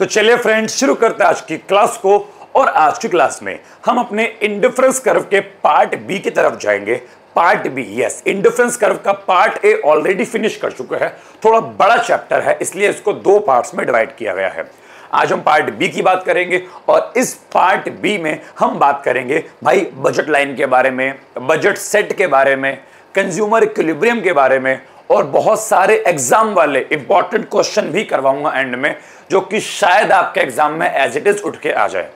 तो चलिए फ्रेंड्स शुरू करते हैं आज की क्लास को। और आज की क्लास में हम अपने इंडिफरेंस कर्व के पार्ट बी की तरफ जाएंगे। Part B, yes, indifference curve का पार्ट ए ऑलरेडी फिनिश कर चुका है। थोड़ा बड़ा चैप्टर है इसलिए इसको दो पार्ट्स में डिवाइड किया गया है। आज हम पार्ट बी की बात करेंगे और इस पार्ट बी में हम बात करेंगे भाई बजट लाइन के बारे में, बजट सेट के बारे में, कंज्यूमर इक्विलिब्रियम के बारे में और बहुत सारे एग्जाम वाले इंपॉर्टेंट क्वेश्चन भी करवाऊंगा एंड में, जो कि शायद आपके एग्जाम में एज इट इज उठ के आ जाए।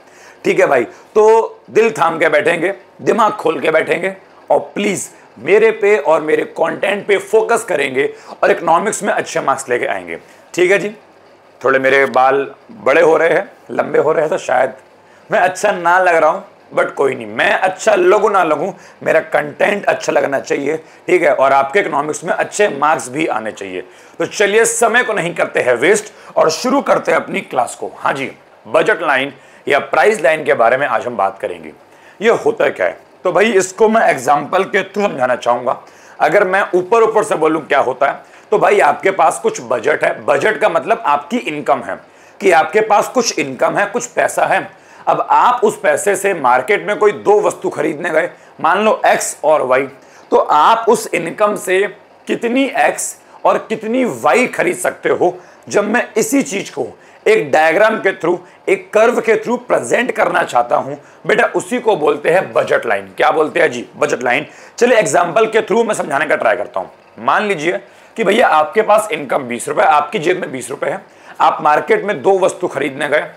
ठीक है भाई, तो दिल थाम के बैठेंगे, दिमाग खोल के बैठेंगे और प्लीज मेरे पे और मेरे कंटेंट पे फोकस करेंगे और इकोनॉमिक्स में अच्छे मार्क्स लेके आएंगे। ठीक है जी। थोड़े मेरे बाल बड़े हो रहे हैं, लंबे हो रहे हैं, तो शायद मैं अच्छा ना लग रहा हूं, बट कोई नहीं, मैं अच्छा लगूं ना लगूं, मेरा कंटेंट अच्छा लगना चाहिए। ठीक है, और आपके इकोनॉमिक्स में अच्छे मार्क्स भी आने चाहिए। तो चलिए समय को नहीं करते हैं वेस्ट और शुरू करते हैं अपनी क्लास को। हाँ जी, बजट लाइन या प्राइस लाइन के बारे में आज हम बात करेंगे। ये होता क्या है, तो भाई इसको मैं एग्जाम्पल के थ्रू समझाना चाहूंगा। अगर मैं ऊपर ऊपर से बोलूं क्या होता है, तो भाई आपके पास कुछ बजट है। बजट का मतलब आपकी इनकम है, कि आपके पास कुछ इनकम है, कुछ पैसा है। अब आप उस पैसे से मार्केट में कोई दो वस्तु खरीदने गए, मान लो एक्स और वाई, तो आप उस इनकम से कितनी एक्स और कितनी वाई खरीद सकते हो। जब मैं इसी चीज को एक डायग्राम के थ्रू, एक कर्व के थ्रू प्रेजेंट करना चाहता हूं बेटा, उसी को बोलते हैं बजट लाइन। क्या बोलते हैं जी? Budget line. चलिए एग्जांपल के थ्रू मैं समझाने का ट्राई करता हूं। मान लीजिए कि भैया आपके पास इनकम 20 रुपए, आपकी जेब में 20 रुपए है। आप मार्केट में दो वस्तु खरीदने गए,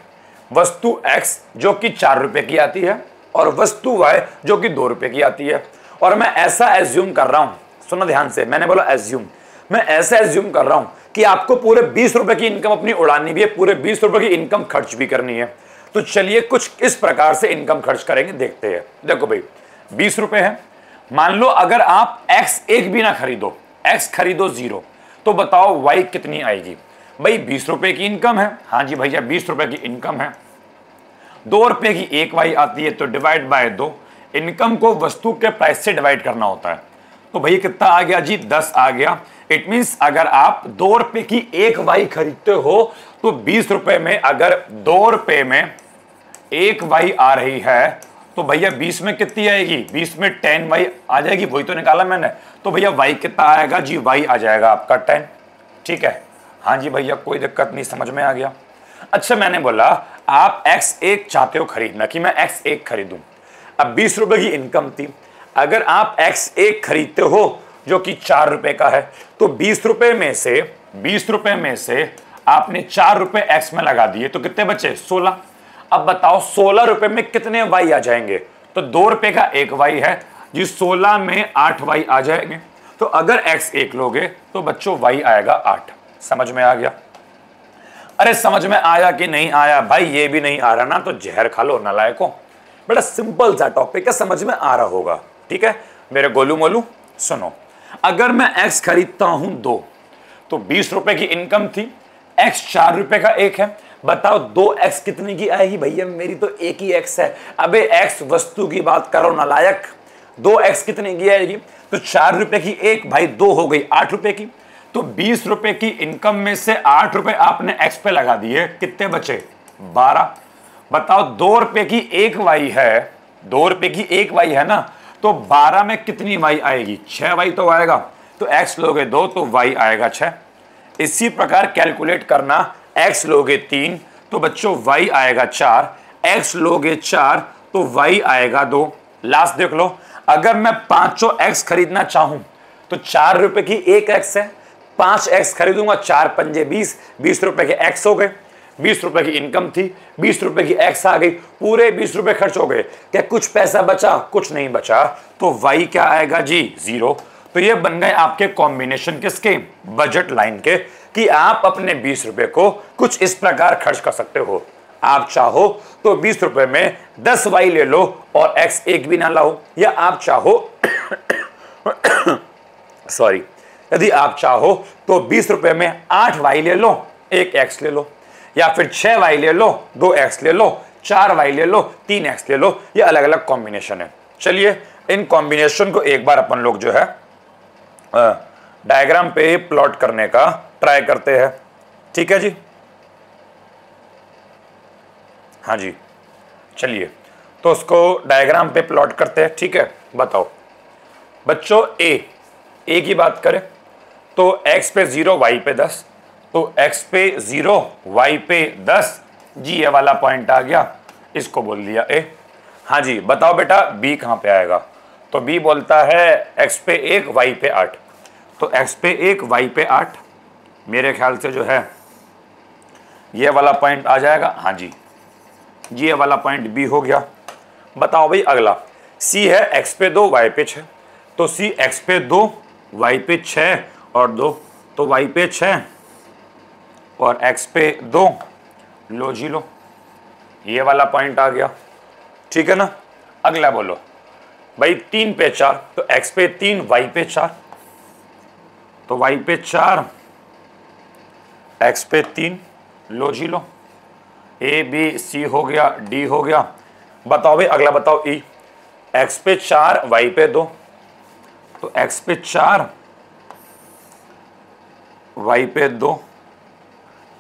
वस्तु X जो कि 4 रुपए की आती है और वस्तु Y जो कि 2 रुपए की आती है। और मैं ऐसा एज्यूम कर रहा हूं, सुनो ध्यान से, मैंने बोला एज्यूम, मैं ऐसा एज्यूम कर रहा हूं कि आपको पूरे 20 रुपए की इनकम अपनी उड़ानी भी है, पूरे 20 रुपए की इनकम खर्च भी करनी है। तो चलिए कुछ इस प्रकार से इनकम खर्च करेंगे, देखते हैं। देखो भाई 20 रुपए है, मान लो अगर आप X एक भी ना खरीदो, X खरीदो 0, तो बताओ Y कितनी आएगी? भाई 20 रुपए की इनकम है, हाँ जी भैया 20 रुपए की इनकम है, 2 रुपए की एक वाई आती है, तो डिवाइड बाय 2। इनकम को वस्तु के प्राइस से डिवाइड करना होता है, तो भैया कितना आ गया जी? 10 आ गया। इट मींस अगर आप 2 रुपए की एक वाई खरीदते हो तो 20 रुपए में अगर 2 रुपए में एक वाई आ रही है, तो भैया 20 में कितनी आएगी? 20 में 10 वाई आ जाएगी, वही तो निकाला मैंने। तो भैया वाई कितना आएगा जी? वाई आ जाएगा आपका 10। ठीक है, हाँ जी भैया कोई दिक्कत नहीं, समझ में आ गया। अच्छा, मैंने बोला आप X1 चाहते हो खरीदना, कि मैं X1 खरीदूं। अब 20 रुपए की इनकम थी, अगर आप X1 खरीदते हो जो कि 4 रुपए का है, तो 20 रुपए में से आपने 4 रुपए X में लगा दिए, तो कितने बचे? 16। अब बताओ 16 रुपए में कितने वाई आ जाएंगे? तो 2 रुपए का एक वाई है जी, 16 में 8 वाई आ जाएंगे। तो अगर X1 लोगे तो बच्चों वाई आएगा 8। समझ में आ गया? अरे समझ में आया कि नहीं आया? भाई ये भी नहीं आ रहा ना, तो जहर खा लो नालायकों। बड़ा सिंपल सा टॉपिक है, समझ में आ रहा होगा। ठीक है मेरे गोलू मोलू, सुनो। अगर मैं X खरीदता हूं 2, तो 20 रुपए की इनकम थी, X 4 रुपए का एक है, बताओ 2X कितने की आएगी? भैया मेरी तो एक ही X है। अबे X वस्तु की बात करो नालायक, 2X कितने की आएगी? तो 4 रुपए की एक, भाई 2 हो गई 8 रुपए की। तो 20 रुपए की इनकम में से 8 रुपए आपने X पे लगा दिए, कितने बचे? 12। बताओ 2 रुपए की एक वाई है, 2 रुपए की एक वाई है ना, तो 12 में कितनी वाई आएगी? 6 वाई तो आएगा। तो X लोगे 2 तो वाई आएगा 6। इसी प्रकार कैलकुलेट करना, X लोगे 3 तो बच्चों वाई आएगा 4, X लोगे 4 तो वाई आएगा 2। लास्ट देख लो, अगर मैं 5 X खरीदना चाहूं तो 4 रुपए की एक X है, 5 X खरीदूंगा, 4 पंजे 20, 20 रुपए के X हो गए। 20 रुपए की इनकम थी, 20 रुपए की X आ गई, पूरे 20 रुपए खर्च हो गए। क्या कुछ पैसा बचा? कुछ नहीं बचा। तो वाई क्या आएगा जी? 0। तो ये बन गए आपके कॉम्बिनेशन किसके? बजट लाइन के, कि आप अपने 20 रुपए को कुछ इस प्रकार खर्च कर सकते हो। आप चाहो तो 20 रुपए में 10 वाई ले लो और X एक भी ना लाओ, या आप चाहो सॉरी, यदि आप चाहो तो 20 रुपए में 8 वाई ले लो, 1 X ले लो, या फिर 6 वाई ले लो, 2 X ले लो, 4 वाई ले लो, 3 X ले लो। ये अलग अलग कॉम्बिनेशन है। चलिए इन कॉम्बिनेशन को एक बार अपन लोग जो है डायग्राम पे प्लॉट करने का ट्राई करते हैं। ठीक है जी। हाँ जी, चलिए तो उसको डायग्राम पे प्लॉट करते हैं, ठीक है। बताओ बच्चों, ए की बात करें तो x पे 0 y पे 10, तो x पे 0 y पे 10 जी, ये वाला पॉइंट आ गया, इसको बोल दिया ए। हाँ जी, बताओ बेटा b कहाँ पे आएगा, तो b बोलता है x पे 1 y पे 8, तो x पे 1 y पे 8 मेरे ख्याल से जो है ये वाला पॉइंट आ जाएगा। हाँ जी, ये वाला पॉइंट b हो गया। बताओ भाई अगला c है x पे 2 y पे 6, तो c x पे 2 y पे 6 और 2, तो y पे 6 और x पे 2, लो जी लो, ये वाला पॉइंट आ गया, ठीक है ना। अगला बोलो भाई 3 पे 4, तो x पे 3 y पे 4, तो y पे 4 x पे 3, लो जी लो, ए बी सी हो गया, डी हो गया। बताओ भाई अगला बताओ ई, x पे 4 y पे 2, तो x पे 4 y पे 2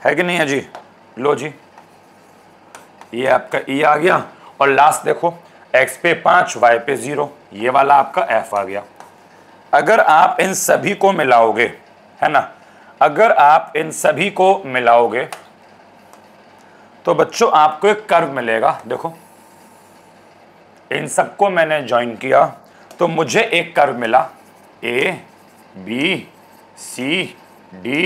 है कि नहीं है जी, लो जी, ये आपका ई आ गया। और लास्ट देखो x पे 5 y पे 0, ये वाला आपका f आ गया। अगर आप इन सभी को मिलाओगे, है ना, अगर आप इन सभी को मिलाओगे तो बच्चों आपको एक कर्व मिलेगा। देखो इन सबको मैंने ज्वाइन किया तो मुझे एक कर्व मिला, ए बी सी डी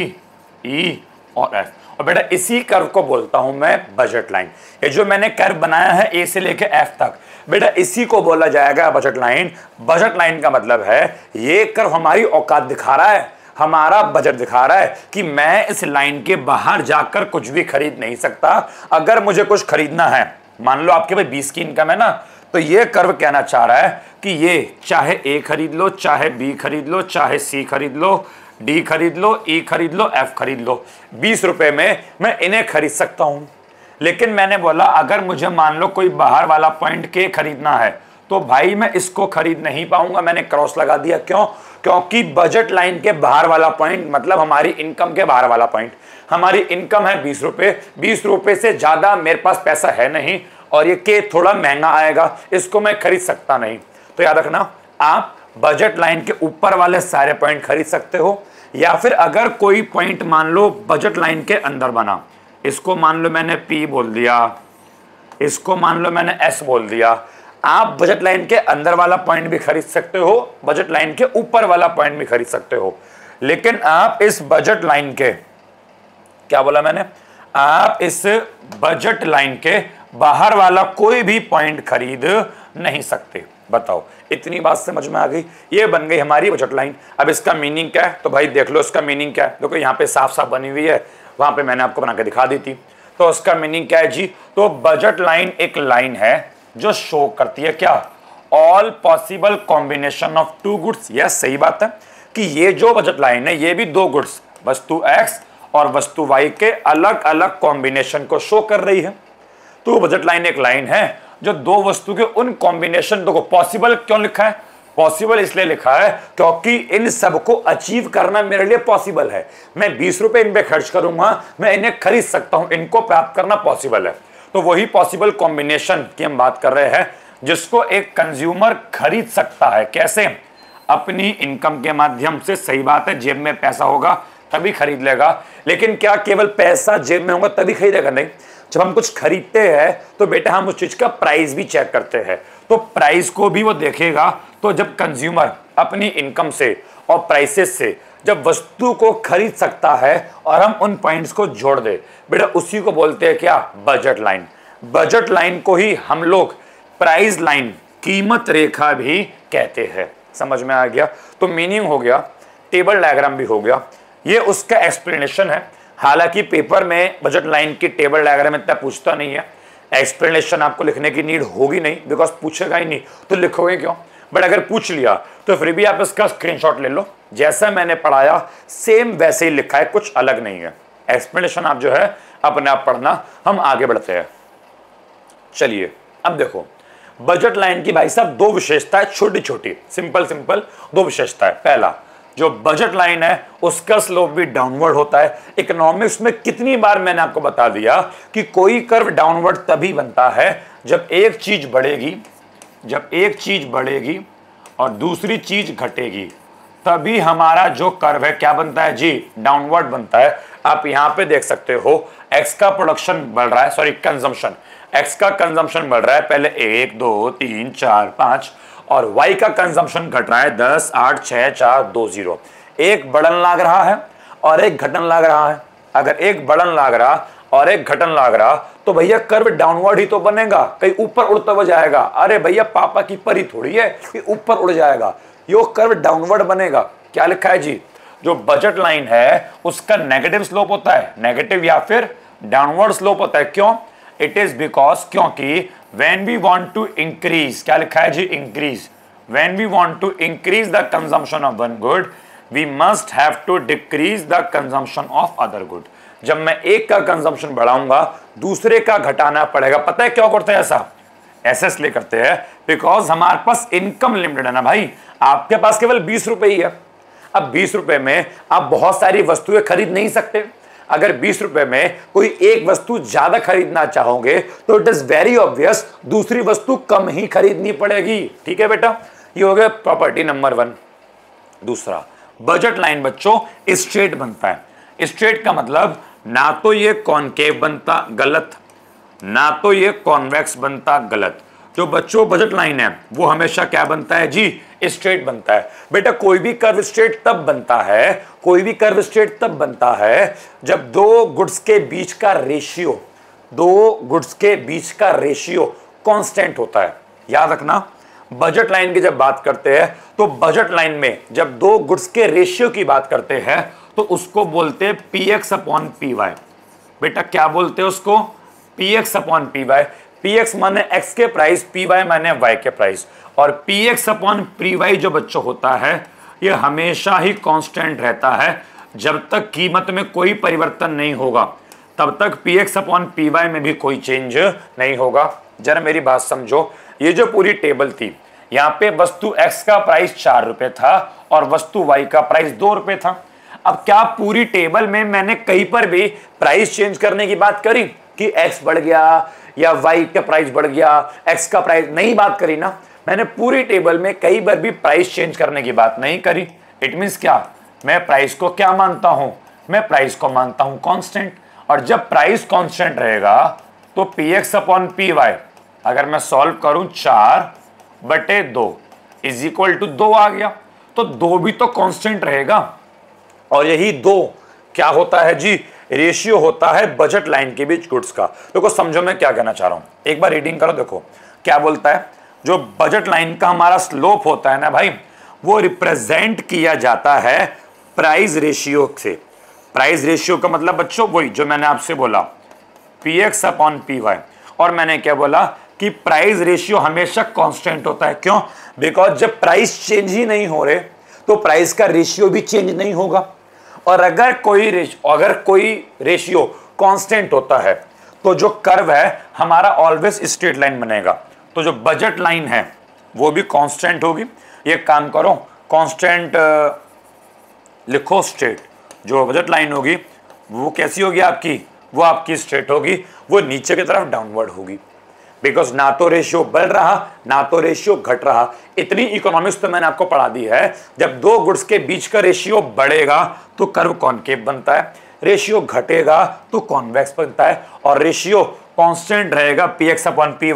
ई और एफ, और बेटा इसी कर्व को बोलता हूं मैं बजट लाइन। ये जो मैंने कर्व बनाया है ए से लेके एफ तक, बेटा इसी को बोला जाएगा बजट लाइन। बजट लाइन का मतलब है ये कर्व हमारी औकात दिखा रहा है, हमारा बजट दिखा रहा है कि मैं इस लाइन के बाहर जाकर कुछ भी खरीद नहीं सकता। अगर मुझे कुछ खरीदना है, मान लो आपके भाई 20 की इनकम है ना, तो ये कर्व कहना चाह रहा है कि ये चाहे ए खरीद लो, चाहे बी खरीद लो, चाहे सी खरीद लो, डी खरीद लो, ई खरीद लो, एफ खरीद लो, 20 रुपए में मैं इन्हें खरीद सकता हूं। लेकिन मैंने बोला अगर मुझे मान लो कोई बाहर वाला पॉइंट के खरीदना है तो भाई मैं इसको खरीद नहीं पाऊंगा, मैंने क्रॉस लगा दिया। क्यों? क्योंकि बजट लाइन के बाहर वाला पॉइंट मतलब हमारी इनकम के बाहर वाला पॉइंट, हमारी इनकम है 20 रुपए, 20 रुपए से ज्यादा मेरे पास पैसा है नहीं, और ये के थोड़ा महंगा आएगा, इसको मैं खरीद सकता नहीं। तो याद रखना, आप बजट लाइन के ऊपर वाले सारे पॉइंट खरीद सकते हो, या फिर अगर कोई पॉइंट मान लो बजट लाइन के अंदर बना, इसको मान लो मैंने P बोल दिया, इसको मान लो मैंने S बोल दिया, आप बजट लाइन के अंदर वाला पॉइंट भी खरीद सकते हो, बजट लाइन के ऊपर वाला पॉइंट भी खरीद सकते हो। लेकिन आप इस बजट लाइन के, क्या बोला मैंने, आप इस बजट लाइन के बाहर वाला कोई भी पॉइंट खरीद नहीं सकते। बताओ इतनी बात समझ में आ गई? ये बन गई हमारी बजट लाइन। अब इसका मीनिंग क्या है, तो भाई देख लो इसका मीनिंग क्या है। देखो यहाँ पे साफ साफ बनी हुई है, वहां पे मैंने आपको बना के दिखा दी थी। तो उसका मीनिंग क्या है जी, तो बजट लाइन एक लाइन है जो शो करती है क्या, all possible combination of two goods. Yes सही बात है कि ये जो बजट लाइन है ये भी दो गुड्स, वस्तु X और वस्तु Y के अलग अलग कॉम्बिनेशन को शो कर रही है। तो बजट लाइन एक लाइन है जो दो वस्तु के उन कॉम्बिनेशन को, पॉसिबल क्यों लिखा है, पॉसिबल इसलिए लिखा है क्योंकि इन सब को अचीव करना मेरे लिए पॉसिबल है। मैं 20 रुपए इन पे खर्च करूंगा, मैं इन्हें खरीद सकता हूं, इनको प्राप्त करना पॉसिबल है। तो वही पॉसिबल कॉम्बिनेशन की हम बात कर रहे हैं जिसको एक कंज्यूमर खरीद सकता है। कैसे? अपनी इनकम के माध्यम से। सही बात है, जेब में पैसा होगा तभी खरीद लेगा, लेकिन क्या केवल पैसा जेब में होगा तभी खरीदेगा? नहीं। जब हम कुछ खरीदते हैं तो बेटा हम उस चीज का प्राइस भी चेक करते हैं, तो प्राइस को भी वो देखेगा। तो जब कंज्यूमर अपनी इनकम से और प्राइसेस से जब वस्तु को खरीद सकता है और हम उन पॉइंट्स को जोड़ दे, बेटा उसी को बोलते हैं क्या, बजट लाइन। बजट लाइन को ही हम लोग प्राइस लाइन, कीमत रेखा भी कहते हैं। समझ में आ गया? तो मीनिंग हो गया, टेबल डायग्राम भी हो गया, ये उसका एक्सप्लेनेशन है। हालांकि पेपर में बजट लाइन की टेबल डायग्राम इतना पूछता नहीं है, एक्सप्लेनेशन आपको लिखने की नीड होगी नहीं, बिकॉज पूछेगा ही नहीं तो लिखोगे क्यों। बट अगर पूछ लिया तो फिर भी आप इसका स्क्रीनशॉट ले लो, जैसा मैंने पढ़ाया सेम वैसे ही लिखा है, कुछ अलग नहीं है। एक्सप्लेनेशन आप जो है अपने आप पढ़ना। हम आगे बढ़ते हैं। चलिए अब देखो, बजट लाइन की भाई साहब दो विशेषता है, छोटी छोटी, सिंपल सिंपल दो विशेषता है। पहला, जो बजट लाइन है उसका स्लोप भी डाउनवर्ड होता है। इकोनॉमिक्स में कितनी बार मैंने आपको बता दिया कि कोई कर्व डाउनवर्ड तभी बनता है जब एक चीज बढ़ेगी और दूसरी चीज घटेगी, तभी हमारा जो कर्व है क्या बनता है जी, डाउनवर्ड बनता है। आप यहां पे देख सकते हो एक्स का प्रोडक्शन बढ़ रहा है, सॉरी कंजम्पशन, एक्स का कंजम्पशन बढ़ रहा है, पहले 1 2 3 4 5, और वाई का कंजम्पशन घट रहा है 10 8 6 4 2 0। एक बढ़न लाग रहा है और एक घटन लाग रहा है। अगर एक बढ़न लाग रहा और एक घटन लाग रहा तो भैया कर्व डाउनवर्ड ही तो बनेगा, कहीं ऊपर उड़ता हुआ जाएगा। अरे भैया पापा की परी थोड़ी है कि ऊपर उड़ जाएगा, यो कर्व डाउनवर्ड बनेगा। क्या लिखा है जी, जो बजट लाइन है उसका नेगेटिव स्लोप होता है, नेगेटिव या फिर डाउनवर्ड स्लोप होता है। क्यों? इट इज बिकॉज क्योंकि when we want to increase, क्या लिखा है जी, increase, when we want to increase the consumption of one good we must have to decrease the consumption of other good। जब मैं एक का कंजम्पशन बढ़ाऊंगा दूसरे का घटाना पड़ेगा। पता है क्यों करते हैं ऐसा? ऐसे इसलिए करते हैं बिकॉज हमारे पास इनकम लिमिटेड है ना भाई। आपके पास केवल 20 रुपए ही है। अब 20 रुपए में आप बहुत सारी वस्तुएं खरीद नहीं सकते। अगर 20 रुपए में कोई एक वस्तु ज्यादा खरीदना चाहोगे तो इट इज वेरी ऑब्वियस दूसरी वस्तु कम ही खरीदनी पड़ेगी। ठीक है बेटा, ये हो गया प्रॉपर्टी नंबर 1। दूसरा, बजट लाइन बच्चों स्ट्रेट बनता है। स्ट्रेट का मतलब ना तो ये कॉनकेव बनता गलत, ना तो ये कॉन्वेक्स बनता गलत। जो बच्चों बजट लाइन है वो हमेशा क्या बनता है जी, स्ट्रेट बनता है। बेटा कोई भी कर्व स्ट्रेट तब बनता है, कोई भी कर्व स्ट्रेट तब बनता है जब दो गुड्स के बीच का रेशियो कांस्टेंट होता है। याद रखना, बजट लाइन की जब बात करते हैं तो बजट लाइन में जब दो गुड्स के रेशियो की बात करते हैं तो उसको बोलते हैं px अपॉन py। बेटा क्या बोलते हैं उसको, px अपॉन py। px माने x के प्राइस, py माने y के प्राइस। और px अपॉन py जो बच्चों होता है ये हमेशा ही कांस्टेंट रहता है। जब तक कीमत में कोई परिवर्तन नहीं होगा तब तक px अपॉन py में भी कोई चेंज नहीं होगा। जरा मेरी बात समझो, ये जो पूरी टेबल थी यहाँ पे वस्तु x का प्राइस 4 रुपए था और वस्तु y का प्राइस 2 रुपए था। अब क्या पूरी टेबल में मैंने कहीं पर भी प्राइस चेंज करने की बात करी कि x बढ़ गया या y का प्राइस बढ़ गया, x का प्राइस नहीं बात करी ना। मैंने पूरी टेबल में कई बार भी प्राइस चेंज करने की बात नहीं करी। इट मींस क्या, मैं प्राइस को क्या मानता हूं, मैं प्राइस को मानता हूं कांस्टेंट। और जब प्राइस कांस्टेंट रहेगा तो px अपॉन py अगर मैं सॉल्व करूं 4/2 इज इक्वल टू 2 आ गया, तो 2 भी तो कांस्टेंट रहेगा। और यही 2 क्या होता है जी, रेशियो होता है बजट लाइन के बीच गुड्स का। देखो समझो मैं क्या कहना चाह रहा हूं, एक बार रीडिंग करो। देखो क्या बोलता है, जो बजट लाइन का हमारा स्लोप होता है ना भाई, वो रिप्रेजेंट किया जाता है प्राइस रेशियो से। प्राइस रेशियो का मतलब बच्चों वही जो मैंने आपसे बोला, px अपॉन py। और मैंने क्या बोला कि प्राइस रेशियो हमेशा कांस्टेंट होता है। क्यों? बिकॉज जब प्राइस चेंज ही नहीं हो रहे तो प्राइस का रेशियो भी चेंज नहीं होगा। और अगर कोई रेशियो कांस्टेंट होता है तो जो कर्व है हमारा ऑलवेज स्ट्रेट लाइन बनेगा। तो जो बजट लाइन है वो भी कांस्टेंट होगी। ये काम करो, कांस्टेंट लिखो स्ट्रेट। जो बजट लाइन होगी वो कैसी होगी आपकी, वो आपकी स्ट्रेट होगी, वो नीचे की तरफ डाउनवर्ड होगी। बिकॉज ना तो रेशियो बढ़ रहा ना तो रेशियो घट रहा। इतनी इकोनॉमिक्स तो मैंने आपको पढ़ा दी है। जब दो गुड्स के बीच का रेशियो बढ़ेगा तो कर्व कॉनकेव बनता है, रेशियो घटेगा तो कॉन्वेक्स बनता है, और रेशियो कांस्टेंट रहेगा px अपॉन py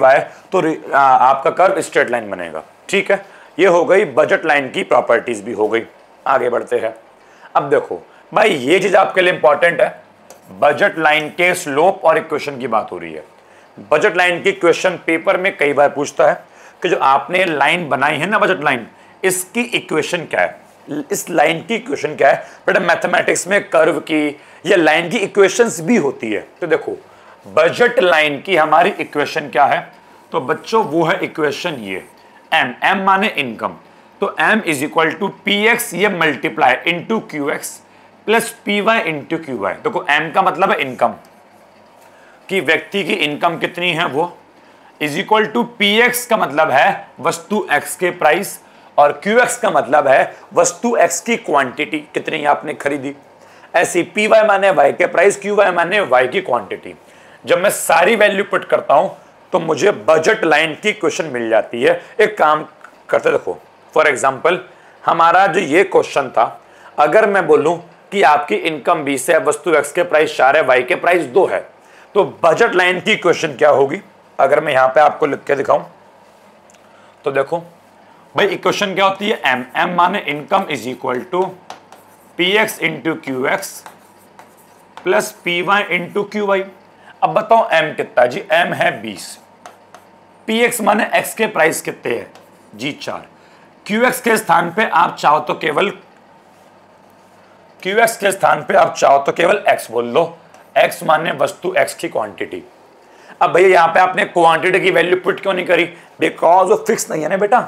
तो आपका कर्व स्ट्रेट लाइन बनेगा। ठीक है, ये हो गई बजट लाइन की प्रॉपर्टीज भी हो गई। आगे बढ़ते हैं। अब देखो भाई ये चीज आपके लिए इंपॉर्टेंट है, बजट लाइन के स्लोप और इक्वेशन की बात हो रही है। बजट लाइन की क्वेश्चन पेपर में कई बार पूछता है कि जो आपने लाइन बनाई है ना बजट लाइन, इसकी इक्वेशन क्या है, इस लाइन की इक्वेशन क्या है। बेटा मैथमेटिक्स में कर्व की या लाइन की इक्वेशंस भी होती है। तो देखो बजट लाइन की हमारी इक्वेशन क्या है, तो बच्चों वो है इक्वेशन ये m माने इनकम। तो m is equal to px ये multiply into qx plus py into qy। देखो m का मतलब है इनकम, कि व्यक्ति की इनकम कितनी है वो, इज इक्वल टू px का मतलब है वस्तु x के प्राइस, और QX का मतलब है वस्तु X की क्वांटिटी, कितनी आपने खरीदी। ऐसी PY माने Y के प्राइस, QY माने Y की क्वांटिटी। जब मैं सारी वैल्यू पुट करता हूं तो मुझे बजट लाइन की क्वेश्चन मिल जाती है। एक काम करते देखो, फॉर एग्जांपल हमारा जो ये क्वेश्चन था, अगर मैं बोलूं कि आपकी इनकम 20 है, वस्तु X के प्राइस 4 है, Y के प्राइस 2 है, तो बजट लाइन की क्वेश्चन क्या होगी। अगर मैं यहां पे आपको लिख के दिखाऊं तो देखो भाई, इक्वेशन क्या होती है, एम माने income is equal to PX into QX plus PY into QY। अब बताओ एम कितना जी, एम है 20, PX माने X के प्राइस कितने हैं जी 4, QX के स्थान पे आप चाहो तो केवल X बोल लो, X माने वस्तु X की क्वांटिटी। अब भैया यहां पे आपने क्वांटिटी की वैल्यू पुट क्यों नहीं करी, बिकॉज वो फिक्स नहीं है ना बेटा।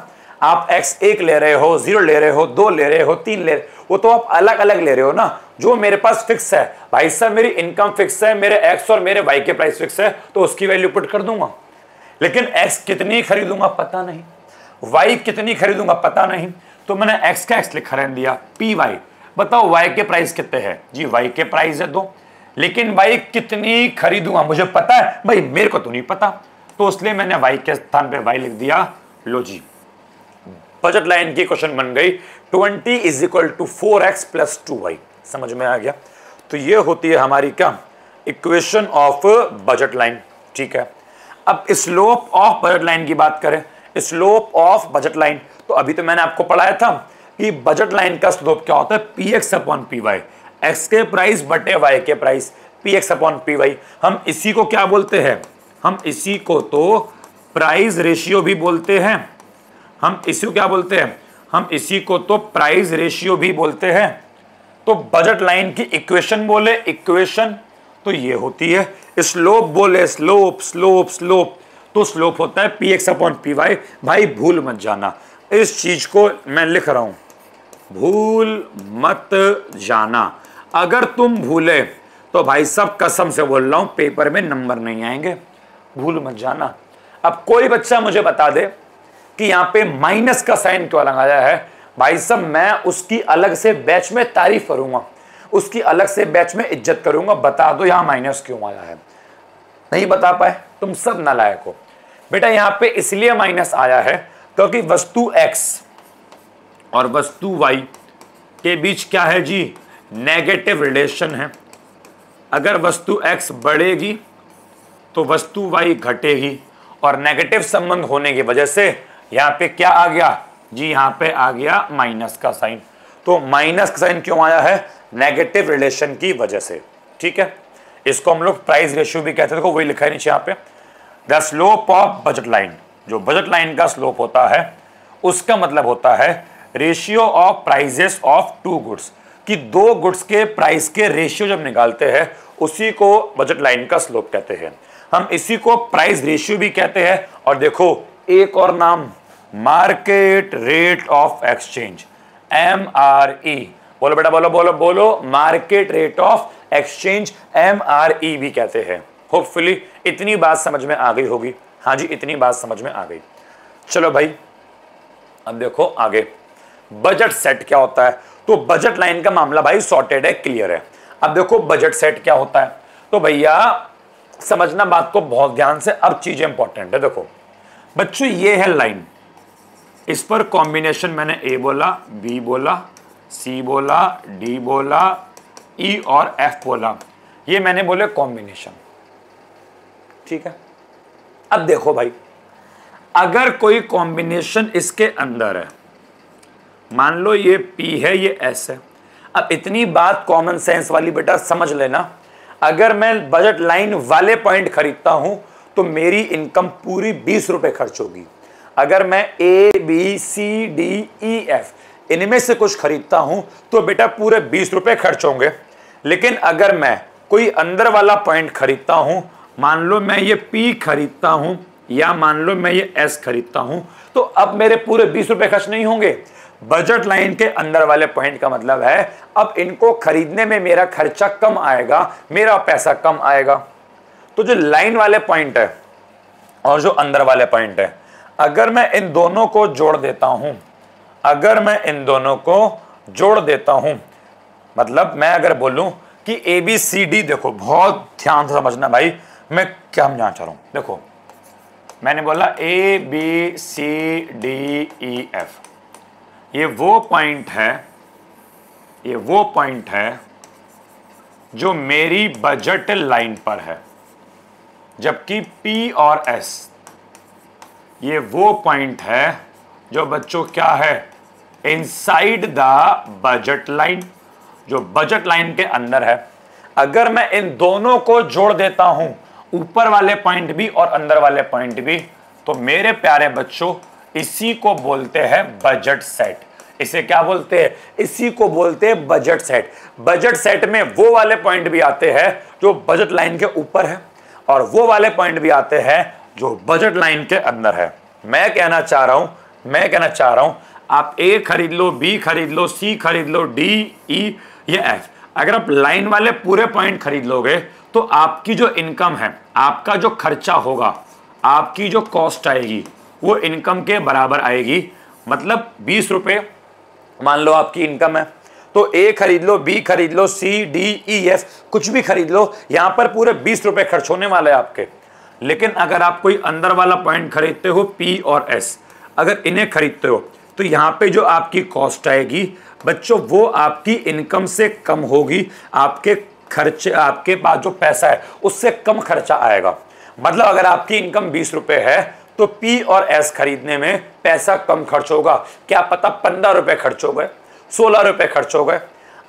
आप X 1 ले रहे हो, 0 ले रहे हो, 2 ले रहे हो, 3 ले रहे हो, वो तो आप अलग अलग ले रहे हो ना। जो मेरे पास फिक्स है, भाई साहब मेरी इनकम फिक्स है, मेरे X और मेरे Y के प्राइस फिक्स है, तो उसकी वैल्यू पुट कर दूंगा। लेकिन X कितनी खरीदूंगा पता नहीं, Y कितनी खरीदूंगा पता नहीं, तो मैंने X का X लिखा रहने दिया, PY। बताओ Y के प्राइस कितने हैं जी, Y के प्राइस है 2, लेकिन Y कितनी खरीदूंगा मुझे पता है भाई, मेरे को तो नहीं पता, तो इसलिए मैंने Y के स्थान पे Y लिख दिया। लो जी, बजट लाइन की क्वेश्चन बन गई 20 is equal to 4x plus 2y। समझ में आ गया। तो ये होती है हमारी क्या, इक्वेशन ऑफ बजट लाइन। ठीक है, अब स्लोप ऑफ बजट लाइन की बात करें, स्लोप ऑफ बजट लाइन, तो अभी तो मैंने आपको पढ़ाया था कि बजट लाइन का स्लोप क्या होता है, PX अपॉन PY, X के प्राइस बटे Y के प्राइस, PX अपॉन PY। हम इसी को क्या बोलते हैं, हम इसी को तो प्राइस रेशियो भी बोलते हैं। हम इसी को क्या बोलते हैं, हम इसी को तो प्राइस रेशियो भी बोलते हैं। तो बजट लाइन की इक्वेशन बोले इक्वेशन, तो ये होती है। स्लोप बोले स्लोप, स्लोप स्लोप, तो स्लोप होता है PX अपॉन PY। भाई भूल मत जाना, इस चीज को मैं लिख रहा हूं, भूल मत जाना। अगर तुम भूले तो भाई साहब कसम से बोल रहा हूं पेपर में नंबर नहीं आएंगे, भूल मत जाना। अब कोई बच्चा मुझे बता दे कि यहां पे माइनस का साइन क्यों लगाया है, भाई साहब मैं उसकी अलग से बैच में तारीफ करूंगा, उसकी अलग से बैच में इज्जत करूंगा। बता दो यहां माइनस क्यों आया है, नहीं बता पाए, तुम सब नालायक हो। बेटा यहां पे इसलिए माइनस आया है क्योंकि वस्तु X और वस्तु Y के बीच क्या है जी, नेगेटिव रिलेशन है। अगर वस्तु X बढ़ेगी तो वस्तु Y घटेगी, और नेगेटिव संबंध होने की वजह से यहां पे क्या आ गया जी, यहां पे आ गया माइनस का साइन। तो माइनस का साइन क्यों आया है, नेगेटिव रिलेशन की वजह से। ठीक है, इसको हम लोग प्राइस रेशियो भी कहते हैं। देखो वही लिखा है नीचे यहां पे, the slope of budget line. जो बजट लाइन का स्लोप होता है उसका मतलब होता है ratio of prices of two goods, कि दो गुड्स के प्राइस के रेशियो जब निकालते हैं उसी को बजट लाइन का स्लोप कहते हैं। हम इसी को प्राइस रेशियो भी कहते हैं। और देखो एक और नाम, market rate of exchange, MRE। बोलो बेटा, बोलो बोलो बोलो, market rate of exchange MRE भी कहते हैं। होपफुली इतनी बात समझ में आ गई होगी। हाँ जी, इतनी बात समझ में आ गई। चलो भाई अब देखो आगे, बजट सेट क्या होता है। तो बजट लाइन का मामला भाई सॉर्टेड है, क्लियर है। अब देखो बजट सेट क्या होता है, तो भैया समझना बात को बहुत ध्यान से, अब चीजें इंपॉर्टेंट है। देखो बच्चों ये है लाइन, इस पर कॉम्बिनेशन मैंने A बोला, B बोला, C बोला, D बोला, E और F बोला, ये मैंने बोले कॉम्बिनेशन। ठीक है, अब देखो भाई अगर कोई कॉम्बिनेशन इसके अंदर है, मान लो ये P है, ये S है। अब इतनी बात कॉमन सेंस वाली बेटा समझ लेना, अगर मैं बजट लाइन वाले पॉइंट खरीदता हूं तो मेरी इनकम पूरी 20 रुपए खर्च होगी। अगर मैं A B C D E F इनमें से कुछ खरीदता हूं तो बेटा पूरे 20 रुपए खर्च होंगे। लेकिन अगर मैं कोई अंदर वाला पॉइंट खरीदता हूं, मान लो मैं ये P खरीदता हूं या मान लो मैं ये S खरीदता हूं, तो अब मेरे पूरे 20 रुपए खर्च नहीं होंगे। बजट लाइन के अंदर वाले पॉइंट का मतलब है अब इनको खरीदने में मेरा खर्चा कम आएगा, मेरा पैसा कम आएगा। तो जो लाइन वाले पॉइंट है और जो अंदर वाले पॉइंट है, अगर मैं इन दोनों को जोड़ देता हूं, अगर मैं इन दोनों को जोड़ देता हूं, मतलब मैं अगर बोलूं कि ए बी सी डी, देखो बहुत ध्यान से समझना भाई मैं क्या समझाना चाह रहा हूं। देखो मैंने बोला A B C D E F, ये वो पॉइंट है, ये वो पॉइंट है जो मेरी बजट लाइन पर है, जबकि पी और एस ये वो पॉइंट है जो बच्चों क्या है, इनसाइड द बजट लाइन, जो बजट लाइन के अंदर है। अगर मैं इन दोनों को जोड़ देता हूं, ऊपर वाले पॉइंट भी और अंदर वाले पॉइंट भी, तो मेरे प्यारे बच्चों इसी को बोलते हैं बजट सेट। इसे क्या बोलते हैं? इसी को बोलते हैं बजट सेट। बजट सेट में वो वाले पॉइंट भी आते हैं जो बजट लाइन के ऊपर है, और वो वाले पॉइंट भी आते हैं जो बजट लाइन के अंदर है। मैं कहना चाह रहा हूं आप ए खरीद लो, बी खरीद लो, सी खरीद लो, डी, ई या एफ। अगर आप लाइन वाले पूरे पॉइंट खरीद लोगे तो आपकी जो इनकम है, आपका जो खर्चा होगा, आपकी जो कॉस्ट आएगी वो इनकम के बराबर आएगी। मतलब 20 रुपए मान लो आपकी इनकम है, तो ए खरीद लो, बी खरीद लो, सी डी ई एफ कुछ भी खरीद लो, यहां पर पूरे 20 रुपए खर्च होने वाले हैं आपके। लेकिन अगर आप कोई अंदर वाला पॉइंट खरीदते हो, पी और एस, अगर इन्हें खरीदते हो तो यहां पे जो आपकी कॉस्ट आएगी बच्चों वो आपकी इनकम से कम होगी, आपके खर्चे, आपके पास जो पैसा है उससे कम खर्चा आएगा। मतलब अगर आपकी इनकम 20 रुपए है तो पी और एस खरीदने में पैसा कम खर्च होगा। क्या पता 15 रुपए खर्च हो गए, 16 रुपए खर्च हो गए,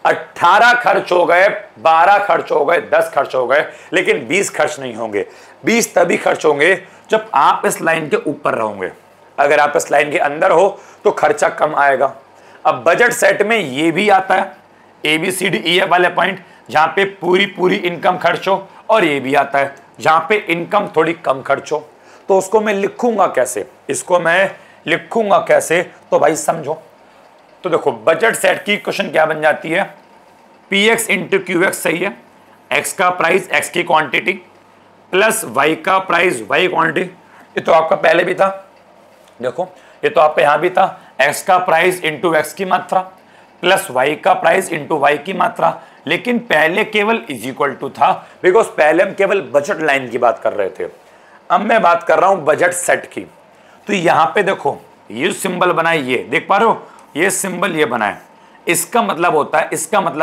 18 खर्च हो गए, 12 खर्च हो गए, 10 खर्च हो गए, लेकिन 20 खर्च नहीं होंगे। 20 तभी खर्च होंगे जब आप इस लाइन के ऊपर रहोगे। अगर आप इस लाइन के अंदर हो तो खर्चा कम आएगा। अब बजट सेट में ये भी आता है A B C D E F वाले पॉइंट जहां पे पूरी इनकम खर्च हो, और ये भी आता है जहां पे इनकम थोड़ी कम खर्च हो। तो उसको मैं लिखूंगा कैसे, इसको मैं लिखूंगा कैसे, तो भाई समझो। तो देखो बजट सेट की इक्वेशन क्या बन जाती है, P X into Q x, सही है, एक्स का प्राइस एक्स की क्वांटिटी प्लस वाई का प्राइस वाई क्वांटिटी। ये तो आपका पहले भी था, देखो ये तो आपका यहां भी था, एक्स का प्राइस इंटू एक्स की मात्रा प्लस वाई का प्राइस इंटू वाई की मात्रा। लेकिन पहले केवल इज इक्वल टू था, बिकॉज पहले हम केवल बजट लाइन की बात कर रहे थे। अब मैं बात कर रहा हूं बजट सेट की। तो यहां पे देखो ये सिंबल बना है, ये देख पा रहे हो, ये सिंबल ये बना है, इसका मतलब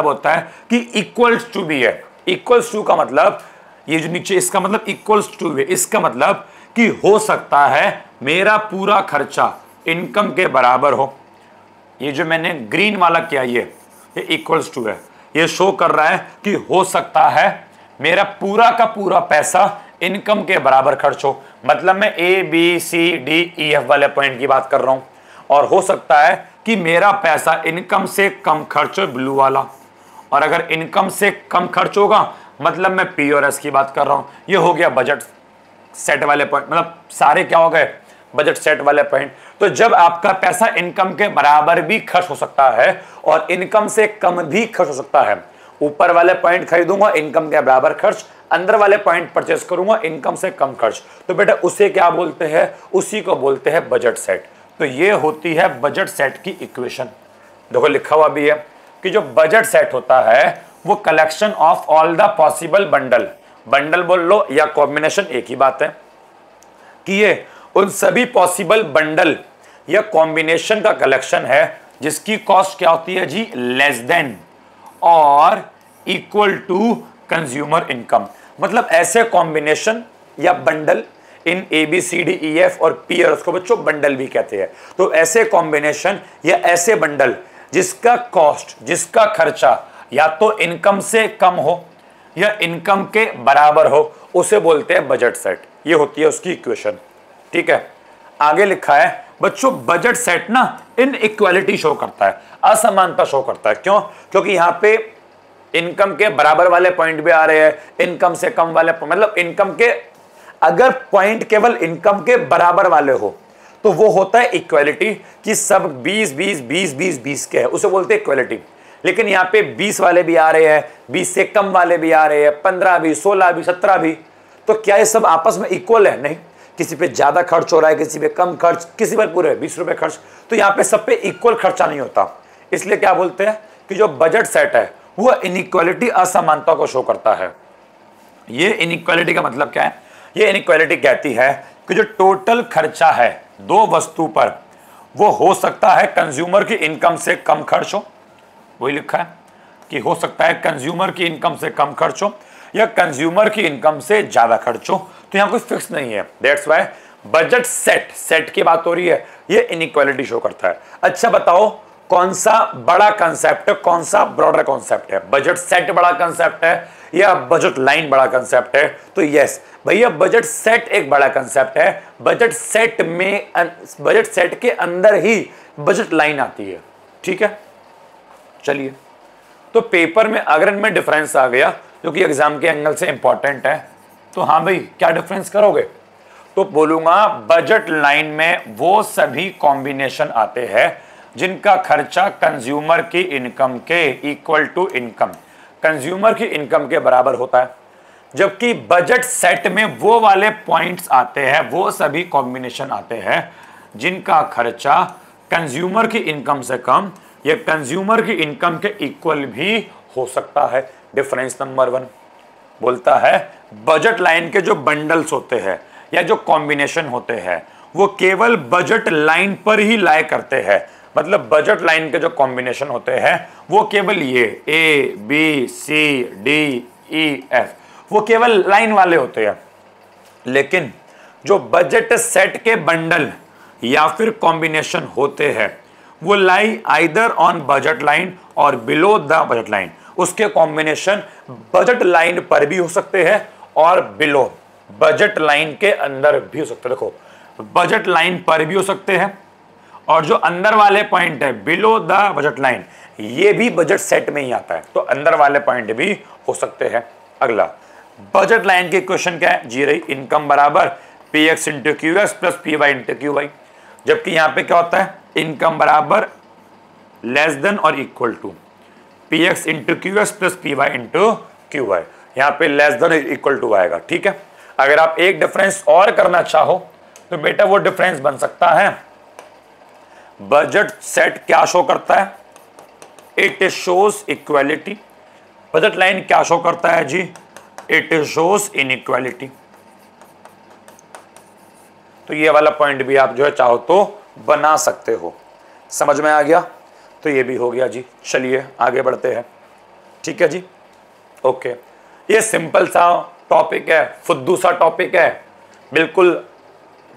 होता है कि इक्वल्स टू भी है। इक्वल्स टू का मतलब ये जो नीचे, इसका मतलब इक्वल्स टू है, इसका मतलब कि हो सकता है मेरा पूरा खर्चा इनकम के बराबर हो। ये जो मैंने ग्रीन वाला किया ये इक्वल्स टू है, ये शो कर रहा है कि हो सकता है मेरा पूरा का पूरा पैसा इनकम के बराबर खर्च हो। मतलब मैं A B C D E F वाले पॉइंट की बात कर रहा हूं, और हो सकता है कि मेरा पैसा इनकम से कम खर्च हो, ब्लू वाला। और अगर इनकम से कम खर्च होगा मतलब मैं पी और एस की बात कर रहा हूं। ये हो गया बजट सेट वाले पॉइंट, मतलब सारे क्या हो गए, बजट सेट वाले पॉइंट। तो जब आपका पैसा इनकम के बराबर भी खर्च हो सकता है और इनकम से कम भी खर्च हो सकता है, ऊपर वाले पॉइंट खरीदूंगा इनकम के बराबर खर्च, अंदर वाले पॉइंट परचेस करूंगा इनकम से कम खर्च, तो बेटा उसे क्या बोलते हैं, उसी को बोलते हैं बजट सेट। तो ये होती है बजट सेट की इक्वेशन। देखो लिखा हुआ भी है कि जो बजट सेट होता है वो collection of all the possible bundle, bundle बोल लो या कॉम्बिनेशन, एक ही बात है कि ये उन सभी पॉसिबल बंडल या कॉम्बिनेशन का कलेक्शन है जिसकी कॉस्ट क्या होती है जी, लेस देन और इक्वल टू कंज्यूमर इनकम। मतलब ऐसे कॉम्बिनेशन या bundle in A B C D E F और पी, और उसको बच्चों बंडल भी कहते हैं। तो ऐसे कॉम्बिनेशन या ऐसे बंडल जिसका कॉस्ट, जिसका खर्चा या तो इनकम से कम हो या इनकम के बराबर हो, उसे बोलते हैं बजट सेट। ये होती है उसकी इक्वेशन। ठीक है, आगे लिखा है बच्चों बजट सेट ना इनइक्वालिटी शो करता है, असमानता शो करता है। क्यों? क्योंकि यहां पे इनकम के बराबर वाले पॉइंट भी आ रहे हैं, इनकम से कम वाले, मतलब इनकम के अगर पॉइंट केवल इनकम के बराबर वाले हो तो वो होता है इक्वालिटी, कि सब 20 20 20 20 20 के है, उसे बोलते हैं इक्वालिटी। लेकिन यहाँ पे 20 वाले भी आ रहे हैं, 20 से कम वाले भी आ रहे हैं, 15 भी, 16 भी, 17 भी, तो क्या ये सब आपस में इक्वल है? नहीं, किसी पे ज्यादा खर्च हो रहा है, किसी पे कम खर्च, किसी पर पूरे 20 रुपए खर्च, तो यहाँ पे सब पे इक्वल खर्चा नहीं होता। इसलिए क्या बोलते हैं कि जो बजट सेट है वो इनइक्वालिटी, असमानता को शो करता है। ये इनइक्वालिटी का मतलब क्या है? ये इनइक्वालिटी कहती है कि जो टोटल खर्चा है दो वस्तु पर, वो हो सकता है कंज्यूमर की इनकम से कम खर्च हो, वही लिखा है कि हो सकता है कंज्यूमर की इनकम से कम खर्च हो या कंज्यूमर की इनकम से ज्यादा खर्च हो। तो यहाँ कोई फिक्स नहीं है। दैट्स वाई बजट सेट की बात हो रही है, ये इनइक्वालिटी शो करता है। अच्छा बताओ कौन सा बड़ा कंसेप्ट है, कौन सा ब्रॉडर कॉन्सेप्ट है? बजट सेट बड़ा कंसेप्ट है या बजट लाइन बड़ा कंसेप्ट है? तो यस भैया, बजट सेट एक बड़ा कंसेप्ट है। बजट सेट के अंदर ही बजट लाइन आती है। ठीक है, चलिए, तो पेपर में अगर इनमें डिफरेंस आ गया जो कि एग्जाम के एंगल से इंपॉर्टेंट है, तो हाँ भाई क्या डिफरेंस करोगे? तो बोलूंगा बजट लाइन में वो सभी कॉम्बिनेशन आते हैं जिनका खर्चा कंज्यूमर की इनकम के इक्वल टू इनकम, कंज्यूमर की इनकम के बराबर होता है। जबकि बजट सेट में वो वाले पॉइंट्स आते हैं, वो सभी कॉम्बिनेशन आते हैं जिनका खर्चा कंज्यूमर की इनकम से कम या कंज्यूमर की इनकम के इक्वल भी हो सकता है। डिफरेंस नंबर 1 बोलता है बजट लाइन के जो बंडल्स होते हैं या जो कॉम्बिनेशन होते हैं वो केवल बजट लाइन पर ही लाए करते हैं। मतलब बजट लाइन के जो कॉम्बिनेशन होते हैं वो केवल ये A, B, C, D, E, F वो केवल लाइन वाले होते हैं। लेकिन जो बजट सेट के बंडल या फिर कॉम्बिनेशन होते हैं वो लाई आइदर ऑन बजट लाइन और बिलो द बजट लाइन। उसके कॉम्बिनेशन बजट लाइन पर भी हो सकते हैं और बिलो बजट लाइन के अंदर भी हो सकते हैं। देखो, बजट लाइन पर भी हो सकते हैं और जो अंदर वाले पॉइंट है बिलो द बजट लाइन, ये भी बजट सेट में ही आता है। तो अंदर वाले पॉइंट भी हो सकते हैं। अगला बजट लाइन के क्वेश्चन क्या है? जी रही इनकम बराबर px into Q S plus P Y into Q Y. जबकि यहां पे क्या होता है? इनकम बराबर लेस देन और equal to px into Q S plus P Y into Q Y. यहां पे लेस देन इक्वल टू आएगा। ठीक है, अगर आप एक डिफरेंस और करना चाहो तो बेटा वो डिफरेंस बन सकता है, बजट सेट क्या शो करता है? It shows equality. Budget line क्या शो करता है जी? It shows inequality. तो ये वाला पॉइंट भी आप जो है चाहो तो बना सकते हो। समझ में आ गया? तो ये भी हो गया जी। चलिए आगे बढ़ते हैं। ठीक है जी, ओके। ये सिंपल सा टॉपिक है, फुद्दू सा टॉपिक है, बिल्कुल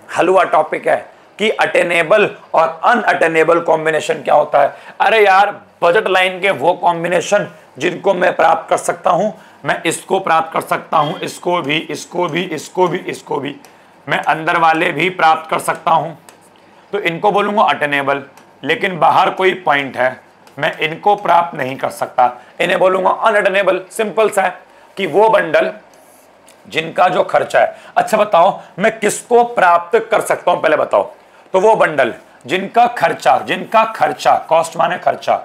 हलवा टॉपिक है कि अटेनेबल और अनअटेनेबल कॉम्बिनेशन क्या होता है। अरे यार, बजट लाइन के वो कॉम्बिनेशन जिनको मैं प्राप्त कर सकता हूं, मैं इसको प्राप्त कर सकता हूं, इसको भी, इसको भी, इसको भी, इसको भी, मैं अंदर वाले भी प्राप्त कर सकता हूं, तो इनको बोलूंगा अटेनेबल। लेकिन बाहर कोई पॉइंट है, मैं इनको प्राप्त नहीं कर सकता, इन्हें बोलूंगा अनअटेनेबल। सिंपल सा है कि वो बंडल जिनका जो खर्चा है। अच्छा बताओ मैं किसको प्राप्त कर सकता हूं, पहले बताओ। तो वो बंडल जिनका खर्चा कॉस्ट माने खर्चा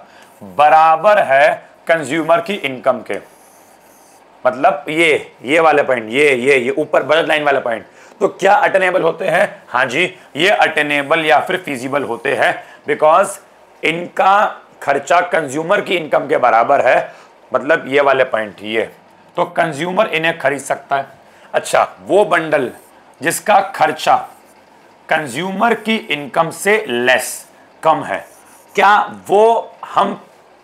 बराबर है कंज्यूमर की इनकम के। मतलब ये वाले पॉइंट, ये ऊपर बजट लाइन वाले पॉइंट, तो क्या अटेनेबल होते हैं? हाँ जी, ये अटेनेबल या फिर फीजिबल होते हैं, बिकॉज इनका खर्चा कंज्यूमर की इनकम के बराबर है। मतलब ये वाले पॉइंट, ये तो कंज्यूमर इन्हें खरीद सकता है। अच्छा, वो बंडल जिसका खर्चा कंज्यूमर की इनकम से लेस, कम है, क्या वो हम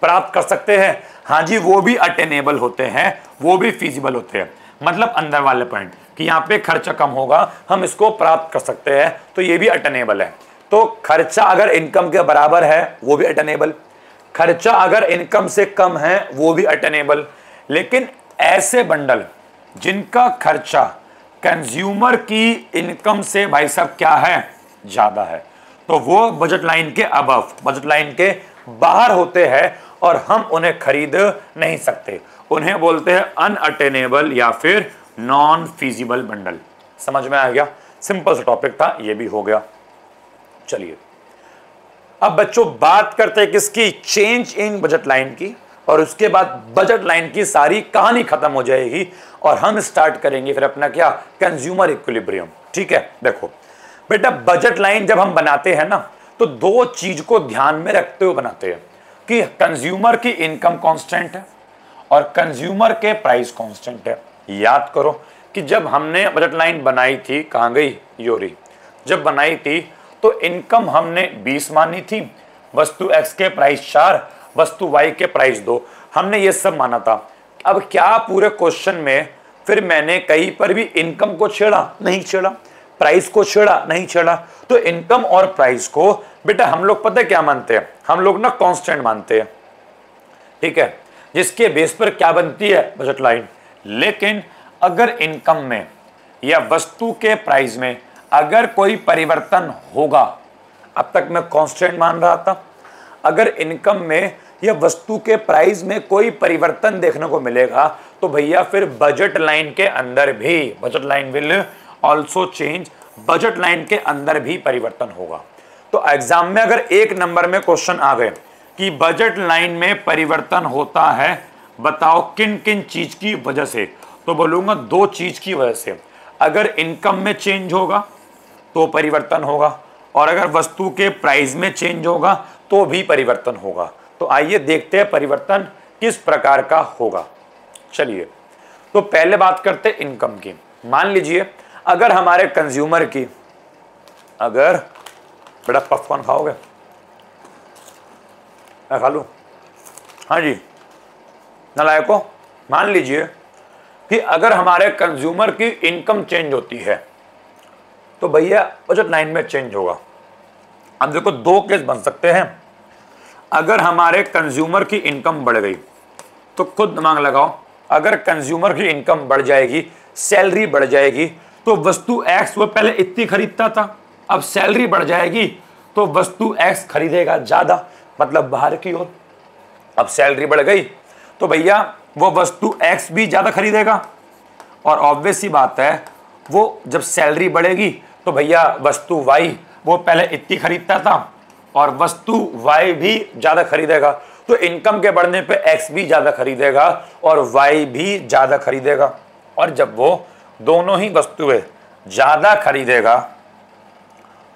प्राप्त कर सकते हैं? हाँ जी, वो भी अटेनेबल होते हैं, वो भी फीजिबल होते हैं। मतलब अंदर वाले पॉइंट कि यहाँ पे खर्चा कम होगा, हम इसको प्राप्त कर सकते हैं, तो ये भी अटेनेबल है। तो खर्चा अगर इनकम के बराबर है वो भी अटेनेबल, खर्चा अगर इनकम से कम है वो भी अटेनेबल। लेकिन ऐसे बंडल जिनका खर्चा कंज्यूमर की इनकम से भाई साहब क्या है? ज्यादा है, तो वो बजट लाइन के अबव, बजट लाइन के बाहर होते हैं और हम उन्हें खरीद नहीं सकते। उन्हें बोलते हैं अनअटेनेबल या फिर नॉन फीजिबल बंडल। समझ में आ गया? सिंपल सा टॉपिक था, ये भी हो गया। चलिए अब बच्चों बात करते हैं किसकी? चेंज इन बजट लाइन की। और उसके बाद बजट लाइन की सारी कहानी खत्म हो जाएगी और हम स्टार्ट करेंगे फिर अपना क्या? Consumer equilibrium. ठीक है, देखो बेटा बजट लाइन जब हम बनाते हैं ना तो दो चीज को ध्यान में रखते हुए बनाते हैं कि कंज्यूमर की इनकम कांस्टेंट है और कंज्यूमर के प्राइस कांस्टेंट है। याद करो कि जब हमने बजट लाइन बनाई थी, कहां गई योरी, जब बनाई थी तो इनकम हमने 20 मानी थी, वस्तु एक्स के प्राइस 4, वस्तु वाई के प्राइस 2, हमने ये सब माना था। अब क्या पूरे क्वेश्चन में फिर मैंने कहीं पर भी इनकम को छेड़ा? नहीं छेड़ा। प्राइस को छेड़ा? नहीं छेड़ा। तो इनकम और प्राइस को बेटा हम लोग पता है क्या मानते हैं, हम लोग ना कांस्टेंट मानते हैं, ठीक है, जिसके बेस पर क्या बनती है बजट लाइन। लेकिन अगर इनकम में या वस्तु के प्राइस में अगर कोई परिवर्तन होगा, अब तक मैं कांस्टेंट मान रहा था, अगर इनकम में या वस्तु के प्राइस में कोई परिवर्तन देखने को मिलेगा तो भैया फिर बजट लाइन के अंदर भी, budget line will also change, budget line के अंदर भी परिवर्तन होगा। तो एग्जाम में अगर एक नंबर में क्वेश्चन आ गए कि बजट लाइन में परिवर्तन होता है, बताओ किन किन चीज की वजह से, तो बोलूंगा दो चीज की वजह से। अगर इनकम में चेंज होगा तो परिवर्तन होगा, और अगर वस्तु के प्राइस में चेंज होगा तो भी परिवर्तन होगा। तो आइए देखते हैं परिवर्तन किस प्रकार का होगा। चलिए तो पहले बात करते हैं इनकम की। मान लीजिए अगर हमारे कंज्यूमर की, अगर बड़ा पॉपकॉर्न खाओगे? मैं खा लूं? हाँ जी, नालायको, मान लीजिए कि अगर हमारे कंज्यूमर की इनकम चेंज होती है तो भैया बजट लाइन में चेंज होगा। अब देखो दो केस बन सकते हैं। अगर हमारे कंज्यूमर की इनकम बढ़ गई तो खुद दिमाग लगाओ, अगर कंज्यूमर की इनकम बढ़ जाएगी, सैलरी बढ़ जाएगी, तो वस्तु एक्स वो पहले इतनी खरीदता था, अब सैलरी बढ़ जाएगी तो वस्तु एक्स खरीदेगा ज्यादा, मतलब बाहर की ओर। अब सैलरी बढ़ गई तो भैया वो वस्तु एक्स भी ज्यादा खरीदेगा, और ऑब्वियस सी बात है वो जब सैलरी बढ़ेगी तो भैया वस्तु वाई वो पहले इतनी खरीदता था और वस्तु वाई भी ज्यादा खरीदेगा, तो इनकम के बढ़ने पे एक्स भी ज्यादा खरीदेगा और वाई भी ज्यादा खरीदेगा। और जब वो दोनों ही वस्तुएं ज्यादा खरीदेगा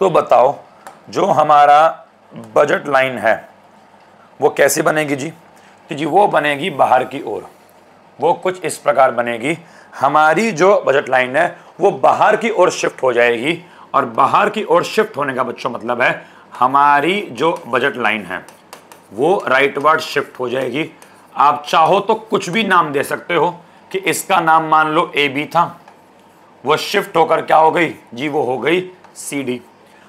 तो बताओ जो हमारा बजट लाइन है वो कैसे बनेगी जी? कि जी वो बनेगी बाहर की ओर। वो कुछ इस प्रकार बनेगी, हमारी जो बजट लाइन है वो बाहर की ओर शिफ्ट हो जाएगी, और बाहर की ओर शिफ्ट होने का बच्चों मतलब है हमारी जो बजट लाइन है वो राइटवर्ड शिफ्ट हो जाएगी। आप चाहो तो कुछ भी नाम दे सकते हो कि इसका नाम मान लो ए बी था, वो शिफ्ट होकर क्या हो गई जी? वो हो गई सी डी।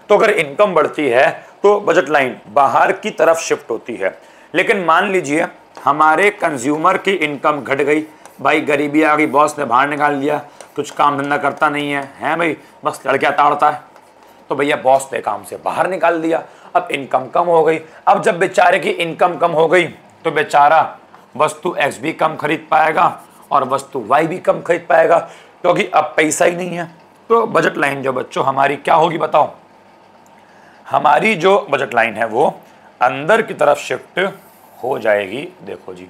तो अगर इनकम बढ़ती है तो बजट लाइन बाहर की तरफ शिफ्ट होती है। लेकिन मान लीजिए हमारे कंज्यूमर की इनकम घट गई, भाई गरीबी आ गई, बॉस ने बाहर निकाल दिया, कुछ काम धंधा करता नहीं है, हैं भाई, बस लड़कियां ताड़ता है, तो भैया बॉस ने काम से बाहर निकाल दिया, अब इनकम कम हो गई। अब जब बेचारे की इनकम कम हो गई तो बेचारा वस्तु एक्स भी कम खरीद पाएगा और वस्तु वाई भी कम खरीद पाएगा, क्योंकि अब पैसा ही नहीं है। तो बजट लाइन जो बच्चों हमारी क्या होगी बताओ? हमारी जो बजट लाइन है वो अंदर की तरफ शिफ्ट हो जाएगी। देखो जी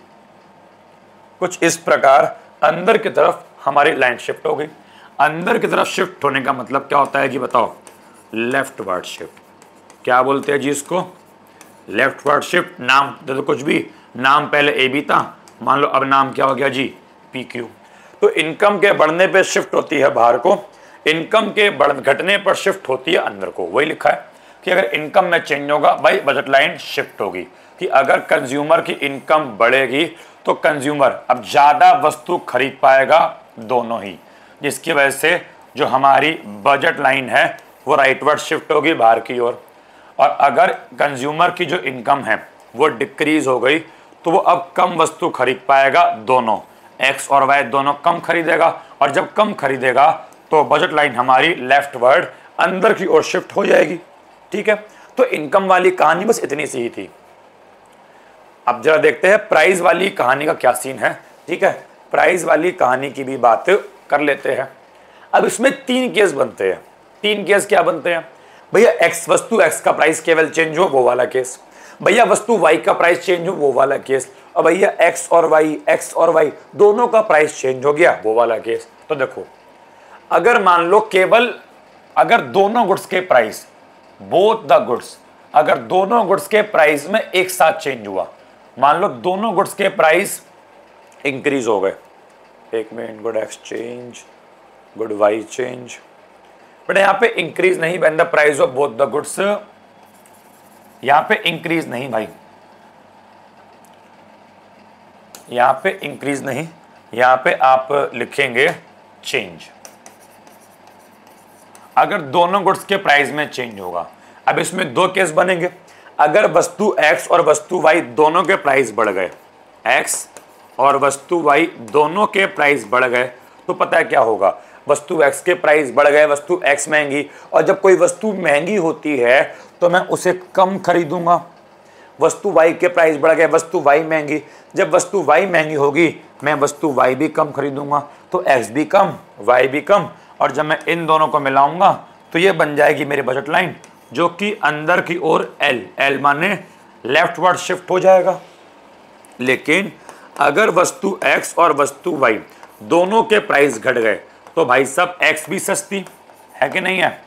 कुछ इस प्रकार अंदर की तरफ हमारी लाइन शिफ्ट हो गई। अंदर की तरफ शिफ्ट होने का मतलब क्या होता है जी बताओ? Leftward shift. क्या बोलते हैं जी इसको? Leftward shift. नाम दे दो कुछ भी, नाम पहले ए बी था, मान लो अब नाम क्या हो गया जी? P Q. तो इनकम के बढ़ने पे शिफ्ट होती है बाहर को, इनकम के घटने पर शिफ्ट होती है अंदर को। वही लिखा है कि अगर इनकम में चेंज होगा भाई बजट लाइन शिफ्ट होगी, कि अगर कंज्यूमर की इनकम बढ़ेगी तो कंज्यूमर अब ज्यादा वस्तु खरीद पाएगा, दोनों ही, जिसकी वजह से जो हमारी बजट लाइन है वो राइटवर्ड शिफ्ट होगी बाहर की ओर। और अगर कंज्यूमर की जो इनकम है वो डिक्रीज हो गई तो वो अब कम वस्तु खरीद पाएगा, दोनों एक्स और वाई दोनों कम खरीदेगा, और जब कम खरीदेगा तो बजट लाइन हमारी लेफ्टवर्ड अंदर की ओर शिफ्ट हो जाएगी। ठीक है, तो इनकम वाली कहानी बस इतनी सी ही थी। अब जरा देखते हैं प्राइस वाली कहानी का क्या सीन है। ठीक है, प्राइस वाली कहानी की भी बात कर लेते हैं। अब इसमें 3 केस बनते हैं। 3 केस क्या बनते हैं भैया? एक्स वस्तु एक्स का प्राइस केवल चेंज हो, वो वाला केस। भैया वस्तु वाई का प्राइस चेंज हो, वो वाला केस। और भैया एक्स और वाई दोनों का प्राइस चेंज हो गया, वो वाला केस। तो देखो अगर मान लो केवल अगर दोनों गुड्स के प्राइस, बोथ द गुड्स, अगर दोनों गुड्स के प्राइस में एक साथ चेंज हुआ, मान लो दोनों गुड्स के प्राइस इंक्रीज हो गए, एक minute, good X change, good Y change, but यहां पे इंक्रीज नहीं when the price of both the goods, यहां पे इंक्रीज नहीं भाई, यहां पे इंक्रीज नहीं, यहां पे आप लिखेंगे चेंज। अगर दोनों गुड्स के प्राइस में चेंज होगा, अब इसमें दो केस बनेंगे। अगर वस्तु x और वस्तु y दोनों के प्राइस बढ़ गए, x और वस्तु y दोनों के प्राइस बढ़ गए, तो पता है क्या होगा, वस्तु x के प्राइस बढ़ गए, वस्तु x महंगी, और जब कोई वस्तु महंगी होती है तो मैं उसे कम खरीदूंगा। वस्तु y के प्राइस बढ़ गए, वस्तु y महंगी, जब वस्तु y महंगी होगी मैं वस्तु y भी कम खरीदूंगा, तो x भी कम, y भी कम, और जब मैं इन दोनों को मिलाऊंगा तो ये बन जाएगी मेरी बजट लाइन, जो कि अंदर की ओर L, L माने लेफ्टवर्ड शिफ्ट हो जाएगा। लेकिन अगर वस्तु x और वस्तु y दोनों के प्राइस घट गए तो भाई साहब x भी सस्ती है कि नहीं है?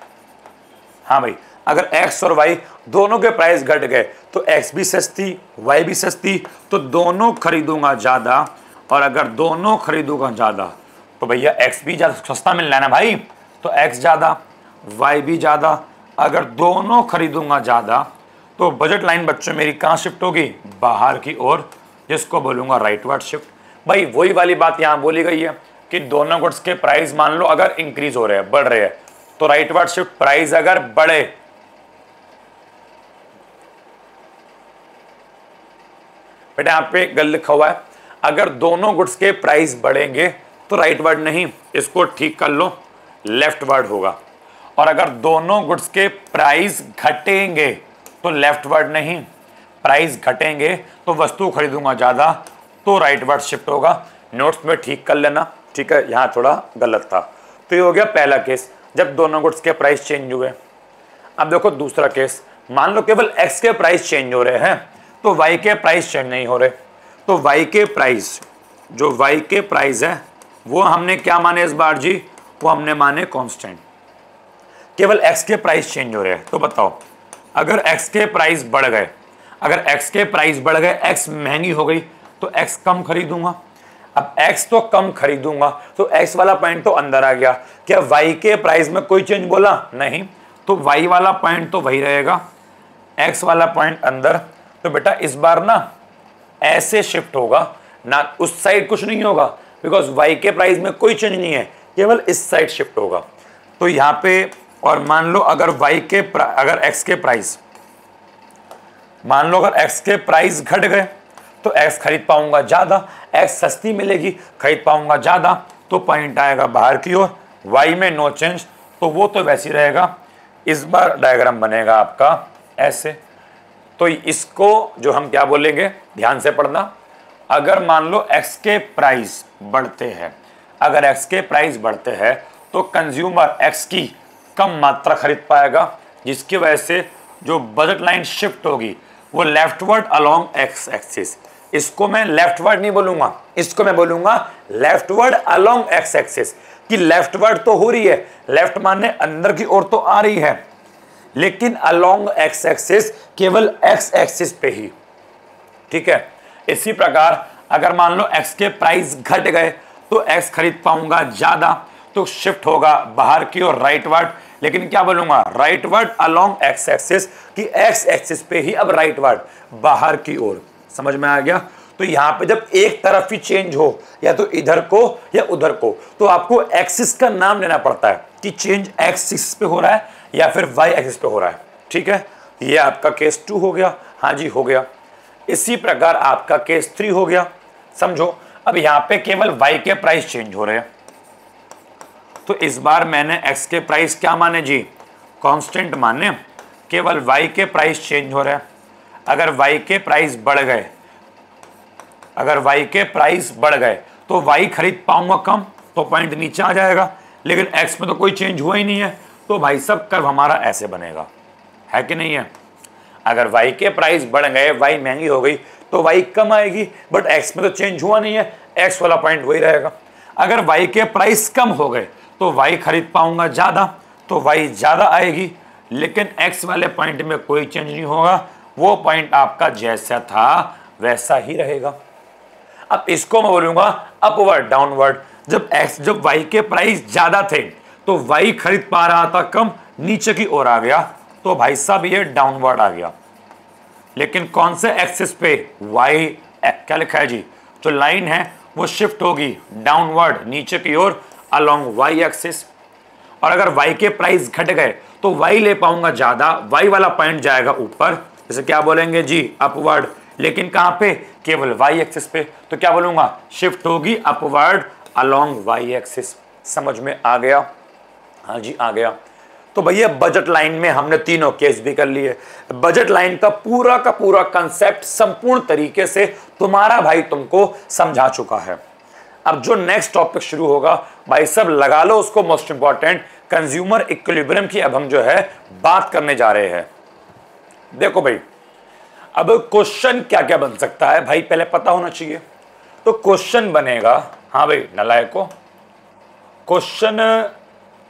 हाँ भाई, अगर x और y दोनों के प्राइस घट गए तो x भी सस्ती, y भी सस्ती, तो दोनों खरीदूंगा ज्यादा, और अगर दोनों खरीदूंगा ज्यादा तो भैया x भी ज्यादा सस्ता मिल रहा है ना भाई, तो x ज्यादा, y भी ज्यादा। अगर दोनों खरीदूंगा ज्यादा तो बजट लाइन बच्चों मेरी कहाँ शिफ्ट होगी? बाहर की ओर, जिसको बोलूंगा राइटवर्ड शिफ्ट। भाई वही वाली बात यहाँ बोली गई है कि दोनों गुड्स के प्राइस मान लो अगर इंक्रीज हो रहे हैं, बढ़ रहे हैं, तो राइटवर्ड शिफ्ट, प्राइस अगर बढ़े, बेटा यहाँ पे गलत लिखा हुआ है, अगर दोनों गुड्स के प्राइस बढ़ेंगे तो राइटवर्ड नहीं, इसको ठीक कर लो, लेफ्टवर्ड होगा। और अगर दोनों गुड्स के प्राइस घटेंगे तो लेफ्टवर्ड नहीं, प्राइस घटेंगे तो वस्तु खरीदूंगा ज्यादा, तो राइटवर्ड शिफ्ट होगा। नोट्स में ठीक कर लेना, ठीक है, यहाँ थोड़ा गलत था। तो ये हो गया पहला केस, जब दोनों गुड्स के प्राइस चेंज हुए। अब देखो दूसरा केस, मान लो केवल x के प्राइस चेंज हो रहे हैं तो y के प्राइस चेंज नहीं हो रहे, तो y के प्राइस, जो y के प्राइस है वो हमने क्या माने इस बार जी? वो हमने माने कांस्टेंट। केवल x के प्राइस चेंज हो रहे हैं, तो बताओ अगर x के प्राइस बढ़ गए, अगर x के प्राइस बढ़ गए, x महंगी हो गई, तो x कम खरीदूंगा। अब x तो कम खरीदूंगा तो x वाला पॉइंट तो अंदर आ गया। क्या y के प्राइस में कोई चेंज बोला? नहीं, तो y वाला पॉइंट तो वही रहेगा, x वाला पॉइंट अंदर। तो बेटा इस बार ना ऐसे शिफ्ट होगा ना, उस साइड कुछ नहीं होगा, बिकॉज y के प्राइस में कोई चेंज नहीं है, केवल इस साइड शिफ्ट होगा। तो यहाँ पे, और मान लो अगर अगर x के प्राइस, मान लो अगर x के प्राइस घट गए तो x खरीद पाऊंगा ज्यादा, x सस्ती मिलेगी, खरीद पाऊंगा ज्यादा, तो पॉइंट आएगा बाहर की ओर, y में नो चेंज, तो वो तो वैसे ही रहेगा। इस बार डायग्राम बनेगा आपका ऐसे। तो इसको जो हम क्या बोलेंगे, ध्यान से पढ़ना, अगर मान लो x के प्राइस बढ़ते हैं, अगर x के प्राइस बढ़ते हैं तो कंज्यूमर x की कम मात्रा खरीद पाएगा, जिसकी वजह से जो बजट लाइन शिफ्ट होगी वो लेफ्टवर्ड अलोंग एक्स एक्सिस। इसको मैं लेफ्टवर्ड नहीं बोलूंगा, इसको मैं बोलूंगा लेफ्टवर्ड अलोंग एक्स एक्सिस, कि लेफ्टवर्ड तो हो रही है, लेफ्ट माने अंदर की ओर तो आ रही है, लेकिन अलोंग एक्स एक्सिस केवल एक्स एक्सिस पे ही, ठीक है। इसी प्रकार अगर मान लो x के प्राइस घट गए तो x खरीद पाऊंगा ज्यादा, तो शिफ्ट होगा बाहर की ओर राइटवर्ड, लेकिन क्या बोलूंगा? राइटवर्ड अलोंग एक्स एक्सिस, कि एक्स एक्सिस पे ही अब राइटवर्ड, बाहर की ओर। समझ में आ गया? तो यहां पे जब एक तरफ ही चेंज हो, या तो इधर को या उधर को, तो आपको एक्सिस का नाम लेना पड़ता है कि चेंज एक्सिस पे हो रहा है या फिर वाई एक्सिस पे हो रहा है, ठीक है। ये आपका केस 2 हो गया, हाँ जी हो गया। इसी प्रकार आपका केस 3 हो गया, समझो। अब यहां पे केवल y के प्राइस चेंज हो रहे हैं, तो इस बार मैंने x के प्राइस क्या माने जी? कांस्टेंट माने, केवल y के प्राइस चेंज हो रहे हैं। अगर y के प्राइस बढ़ गए, अगर y के प्राइस बढ़ गए तो y खरीद पाऊंगा कम, तो पॉइंट नीचे आ जाएगा, लेकिन x में तो कोई चेंज हुआ ही नहीं है, तो भाई सब कर्व हमारा ऐसे बनेगा, है कि नहीं है? अगर y के प्राइस बढ़ गए, y महंगी हो गई, तो y कम आएगी, बट x में तो चेंज हुआ नहीं है, x वाला पॉइंट वही रहेगा। अगर y के प्राइस कम हो गए तो y खरीद पाऊंगा ज्यादा, तो y ज्यादा आएगी, लेकिन x वाले पॉइंट में कोई चेंज नहीं होगा, वो पॉइंट आपका जैसा था वैसा ही रहेगा। अब इसको मैं बोलूंगा अपवर्ड डाउनवर्ड। जब y के प्राइस ज्यादा थे तो y खरीद पा रहा था कम, नीचे की ओर आ गया, तो भाई साहब ये डाउनवर्ड आ गया। लेकिन कौन से एक्सिस पे, y क्या लिखा है जी, जो लाइन है वो शिफ्ट होगी डाउनवर्ड नीचे की ओर अलोंग y एक्सिस। और अगर y के प्राइस घट गए तो y ले पाऊंगा ज्यादा, y वाला पॉइंट जाएगा ऊपर, जैसे क्या बोलेंगे जी अपवर्ड, लेकिन कहां पे, केवल y एक्सिस पे, तो क्या बोलूंगा, शिफ्ट होगी अपवर्ड अलोंग y एक्सिस। समझ में आ गया? हाँ जी आ गया। तो भैया बजट लाइन में हमने तीनों केस भी कर लिए। बजट लाइन का पूरा कंसेप्ट संपूर्ण तरीके से तुम्हारा भाई तुमको समझा चुका है। अब जो नेक्स्ट टॉपिक शुरू होगा भाई सब लगा लो उसको, मोस्ट इंपॉर्टेंट कंज्यूमर इक्विलिब्रियम की अब हम जो है बात करने जा रहे हैं। देखो भाई अब क्वेश्चन क्या क्या बन सकता है भाई पहले पता होना चाहिए। तो क्वेश्चन बनेगा, हाँ भाई नलायको, क्वेश्चन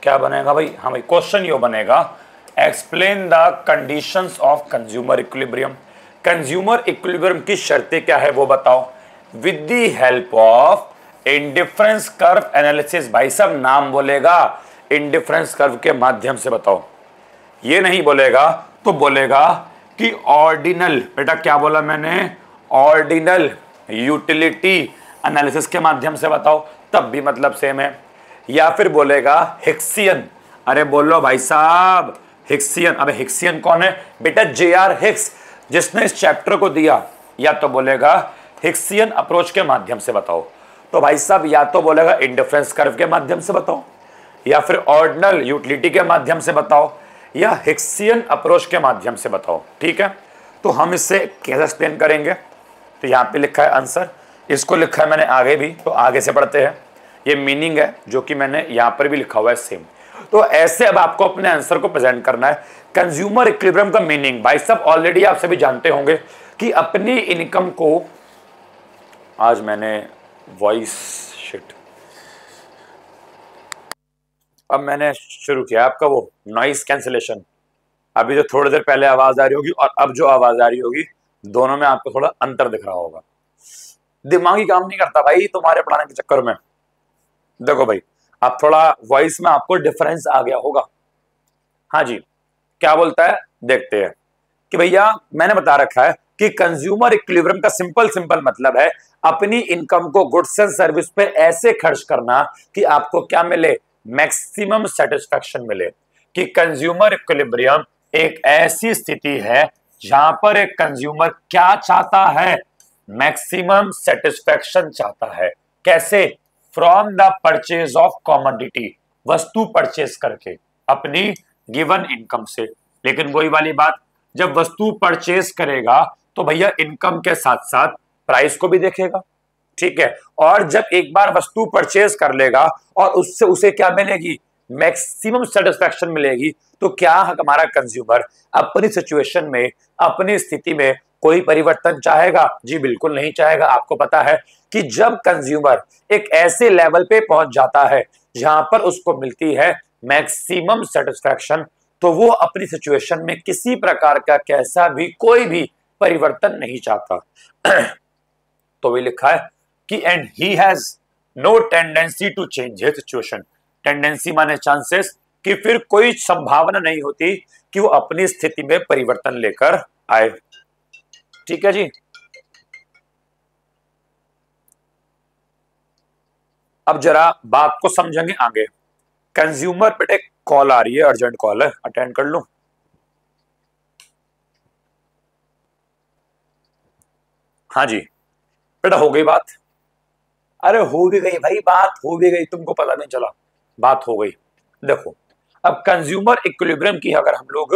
क्या बनेगा भाई, हाँ भाई क्वेश्चन ये बनेगा, explain the conditions of consumer equilibrium. Consumer equilibrium की शर्तें क्या है वो बताओ, with the help of indifference curve analysis. भाई साहब नाम बोलेगा इंडिफरेंस कर्व के माध्यम से बताओ, ये नहीं बोलेगा तो बोलेगा कि ऑर्डिनल, बेटा क्या बोला मैंने, ऑर्डिनल यूटिलिटी एनालिसिस के माध्यम से बताओ, तब भी मतलब सेम है। या फिर बोलेगा हिक्सियन, अरे बोलो भाई साहब हिक्सियन, अबे हिक्सियन कौन है बेटा, J.R. हिक्स जिसने इस चैप्टर को दिया। या तो बोलेगा हिक्सियन अप्रोच के माध्यम से बताओ, तो भाई साहब या तो बोलेगा इंडिफरेंस कर्व के माध्यम से बताओ, या फिर ऑर्डिनल यूटिलिटी के माध्यम से बताओ, या हिक्सियन अप्रोच के माध्यम से बताओ। ठीक है, तो हम इससे कैसे एक्सप्लेन करेंगे, तो यहाँ पे लिखा है आंसर, इसको लिखा है मैंने आगे भी, तो आगे से पढ़ते हैं। ये मीनिंग है जो कि मैंने यहाँ पर भी लिखा हुआ है सेम। तो ऐसे अब आपको अपने आंसर को प्रेजेंट करना है। कंज्यूमर इक्विलिब्रियम का मीनिंग भाई सब ऑलरेडी आप सभी जानते होंगे कि अपनी इनकम को, आज मैंने वॉइस शिट, अब मैंने शुरू किया आपका वो नॉइस कैंसिलेशन। अभी जो थोड़ी देर पहले आवाज आ रही होगी और अब जो आवाज आ रही होगी दोनों में आपको थोड़ा अंतर दिख रहा होगा। दिमाग ही काम नहीं करता भाई तुम्हारे पढ़ाने के चक्कर में। देखो भाई अब थोड़ा वॉइस में आपको डिफरेंस आ गया होगा। हाँ जी क्या बोलता है देखते हैं कि भैया मैंने बता रखा है कि कंज्यूमर इक्विलिब्रियम का सिंपल मतलब है अपनी इनकम को गुड्स एंड सर्विस पे ऐसे खर्च करना कि आपको क्या मिले, मैक्सिमम सेटिस्फैक्शन मिले। कि कंज्यूमर इक्विलिब्रियम एक ऐसी स्थिति है जहां पर एक कंज्यूमर क्या चाहता है, मैक्सिमम सेटिस्फैक्शन चाहता है। कैसे, from the purchase of commodity, वस्तु परचेज करके अपनी गिवन इनकम से। लेकिन वही वाली बात, जब वस्तु परचेज करेगा तो भैया इनकम के साथ साथ प्राइस को भी देखेगा। ठीक है, और जब एक बार वस्तु परचेज कर लेगा और उससे उसे क्या मिलेगी, मैक्सिमम सेटिस्फैक्शन मिलेगी, तो क्या हमारा कंज्यूमर अपनी सिचुएशन में, अपनी स्थिति में कोई परिवर्तन चाहेगा? जी बिल्कुल नहीं चाहेगा। आपको पता है कि जब कंज्यूमर एक ऐसे लेवल पे पहुंच जाता है जहां पर उसको मिलती है मैक्सिमम सेटिस्फैक्शन, तो वो अपनी सिचुएशन में किसी प्रकार का कैसा भी कोई भी परिवर्तन नहीं चाहता। तो भी लिखा है कि and he has no tendency to change his situation. Tendency माने चांसेस, कि फिर कोई संभावना नहीं होती कि वो अपनी स्थिति में परिवर्तन लेकर आए। ठीक है जी, अब जरा बात को समझेंगे आगे। कंज्यूमर पे एक कॉल आ रही है, अर्जेंट कॉल है, अटेंड कर लूं। हाँ जी बेटा हो गई बात, अरे हो भी गई भाई, बात हो भी गई, तुमको पता नहीं चला, बात हो गई। देखो अब कंज्यूमर इक्विलिब्रियम की अगर हम लोग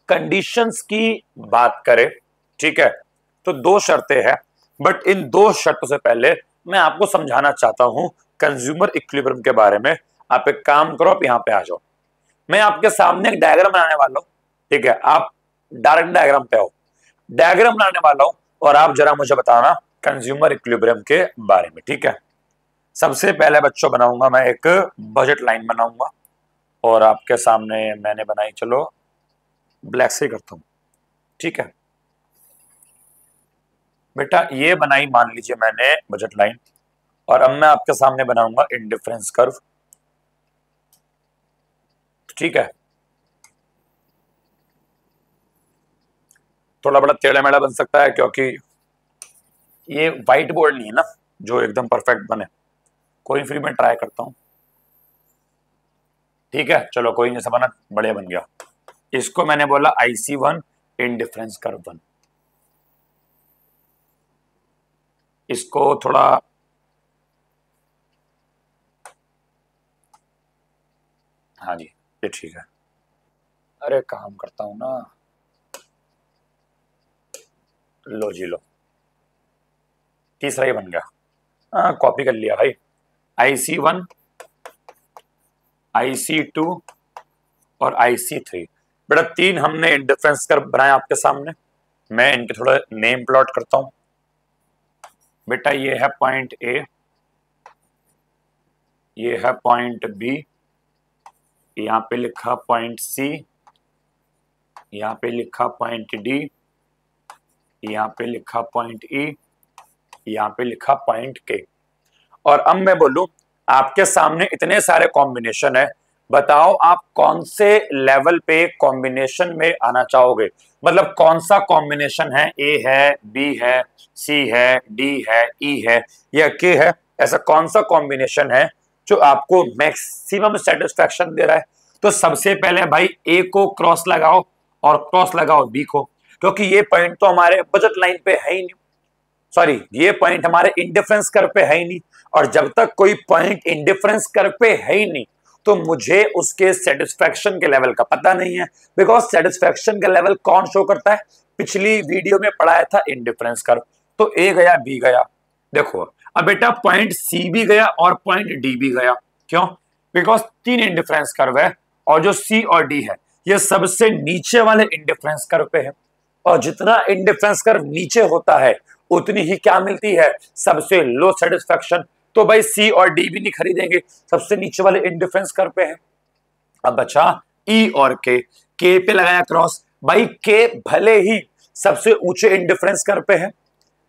कंडीशंस की बात करें, ठीक है, तो दो शर्तें हैं, बट इन दो शर्तों से पहले मैं आपको समझाना चाहता हूं कंज्यूमर इक्विलिब्रियम के बारे में। आप एक काम करो, आप यहां पे आ जाओ, मैं आपके सामने एक डायग्राम बनाने वाला हूं। ठीक है, आप डायरेक्ट डायग्राम पे आओ, डायग्राम बनाने वाला हूं और आप जरा मुझे बताना कंज्यूमर इक्विलिब्रियम के बारे में। ठीक है, सबसे पहले बच्चों बनाऊंगा मैं एक बजट लाइन बनाऊंगा। और आपके सामने मैंने बनाई, चलो ब्लैक से करता हूं, ठीक है बेटा। ये बनाई मान लीजिए मैंने बजट लाइन, और अब मैं आपके सामने बनाऊंगा इंडिफरेंस कर्व, ठीक है। थोड़ा बड़ा टेढ़ा मेढ़ा बन सकता है क्योंकि ये व्हाइट बोर्ड नहीं है ना जो एकदम परफेक्ट बने, कोई फिर मैं ट्राई करता हूं, ठीक है। चलो कोई नहीं, बना बढ़िया बन गया। इसको मैंने बोला IC1 इंडिफरेंस कर्व 1। इसको थोड़ा हाँ जी ये ठीक है। अरे काम करता हूं ना, लो जी लो, तीसरा ही बन गया। हाँ कॉपी कर लिया भाई। IC1, IC2 और IC3, बेटा तीन हमने इंडिफरेंस कर्व बनाए आपके सामने। मैं इनके थोड़ा नेम प्लॉट करता हूं। बेटा ये है पॉइंट ए, ये है पॉइंट बी, यहाँ पे लिखा पॉइंट सी, यहाँ पे लिखा पॉइंट डी, यहाँ पे लिखा पॉइंट ई, यहाँ पे लिखा पॉइंट के। और अब मैं बोलूं आपके सामने इतने सारे कॉम्बिनेशन है, बताओ आप कौन से लेवल पे कॉम्बिनेशन में आना चाहोगे। मतलब कौन सा कॉम्बिनेशन है, ए है, बी है, सी है, डी है, ई है या के है, ऐसा कौन सा कॉम्बिनेशन है जो आपको मैक्सिमम सेटिस्फैक्शन दे रहा है। तो सबसे पहले भाई ए को क्रॉस लगाओ और क्रॉस लगाओ बी को, क्योंकि ये पॉइंट तो हमारे बजट लाइन पे है ही नहीं, सॉरी ये पॉइंट हमारे इंडिफरेंस कर्व पे है ही नहीं। और जब तक कोई पॉइंट इंडिफरेंस कर्व पे है ही नहीं तो मुझे उसके सेटिस्फैक्शन के लेवल का पता नहीं है, बिकॉज सेटिस्फैक्शन का लेवल कौन शो करता है, पिछली वीडियो में पढ़ाया था इंडिफरेंस कर्व। तो ए गया, बी गया, देखो अब बेटा पॉइंट सी भी गया और पॉइंट डी भी गया। क्यों? बिकॉज तीन इंडिफरेंस कर्व है और जो सी और डी है ये सबसे नीचे वाले इंडिफरेंस कर्व पे है, और जितना इंडिफरेंस कर्व नीचे होता है उतनी ही क्या मिलती है, सबसे लो सेटिस्फैक्शन। तो भाई सी और डी भी नहीं खरीदेंगे, सबसे नीचे वाले इंडिफरेंस कर्व पे है। अब बचा ई और के पे लगाया क्रॉस, भाई के भले ही सबसे ऊंचे इंडिफरेंस कर्व पे है,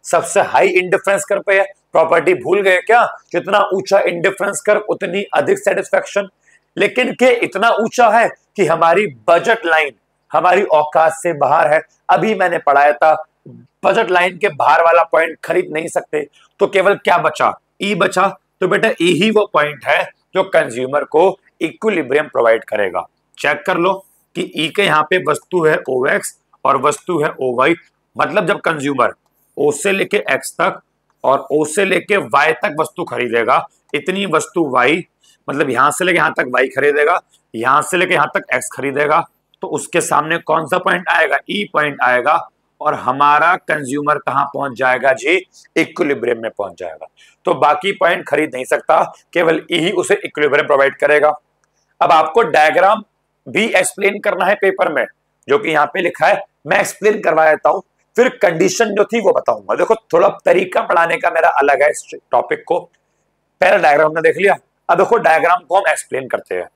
सबसे हाई इंडिफरेंस कर्व पे है, प्रॉपर्टी भूल गए क्या, जितना ऊंचा इंडिफरेंस कर्व उतनी अधिक सेटिस्फैक्शन। लेकिन के इतना ऊंचा है कि हमारी बजट लाइन हमारी औकात से बाहर है। अभी मैंने पढ़ाया था बजट लाइन के बाहर वाला पॉइंट खरीद नहीं सकते, तो केवल क्या बचा, ई बचा। तो बेटा ई ही वो पॉइंट है जो कंज्यूमर को इक्विलिब्रियम प्रोवाइड करेगा। चेक कर लो कि ई के यहाँ पे वस्तु है OX और वस्तु है OY, मतलब जब कंज्यूमर O से लेके X तक और O से लेके Y तक वस्तु खरीदेगा, इतनी वस्तु Y मतलब यहां से लेके यहां तक Y खरीदेगा, यहां से लेके यहां तक X खरीदेगा, तो उसके सामने कौन सा पॉइंट आएगा, ई पॉइंट आएगा, और हमारा कंज्यूमर कहां पहुंच जाएगा जी, इक्विलिब्रियम में पहुंच जाएगा। तो बाकी पॉइंट खरीद नहीं सकता, केवल ई ही उसे इक्विलिब्रियम प्रोवाइड करेगा। अब आपको डायग्राम भी एक्सप्लेन करना है पेपर में, जो कि यहाँ पे लिखा है, मैं एक्सप्लेन करवा देता हूं, फिर कंडीशन जो थी वो बताऊंगा। देखो थोड़ा तरीका पढ़ाने का मेरा अलग है इस टॉपिक को। पहला डायग्राम हमने देख लिया, अब देखो डायग्राम को हम एक्सप्लेन करते हैं।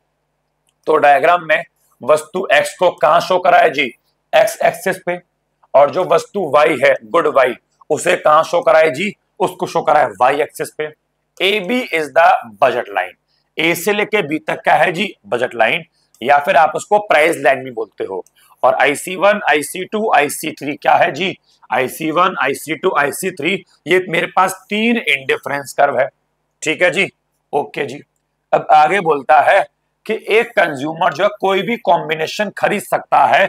तो डायग्राम में वस्तु x को कहां शो करा है जी, x एक्सिस पे, और जो वस्तु y है, गुड y, उसे कहां शो करा है जी, उसको शो करा है y एक्सिस पे। A B is the budget line, A से लेके बी तक क्या है जी, बजट लाइन, या फिर आप उसको प्राइस लाइन भी बोलते हो। और IC1, IC2, IC3 क्या है जी, IC1, IC2, IC3, ये मेरे पास तीन इंडिफरेंस कर्व है, ठीक है जी, ओके जी। अब आगे बोलता है कि एक कंज्यूमर जो है कोई भी कॉम्बिनेशन खरीद सकता है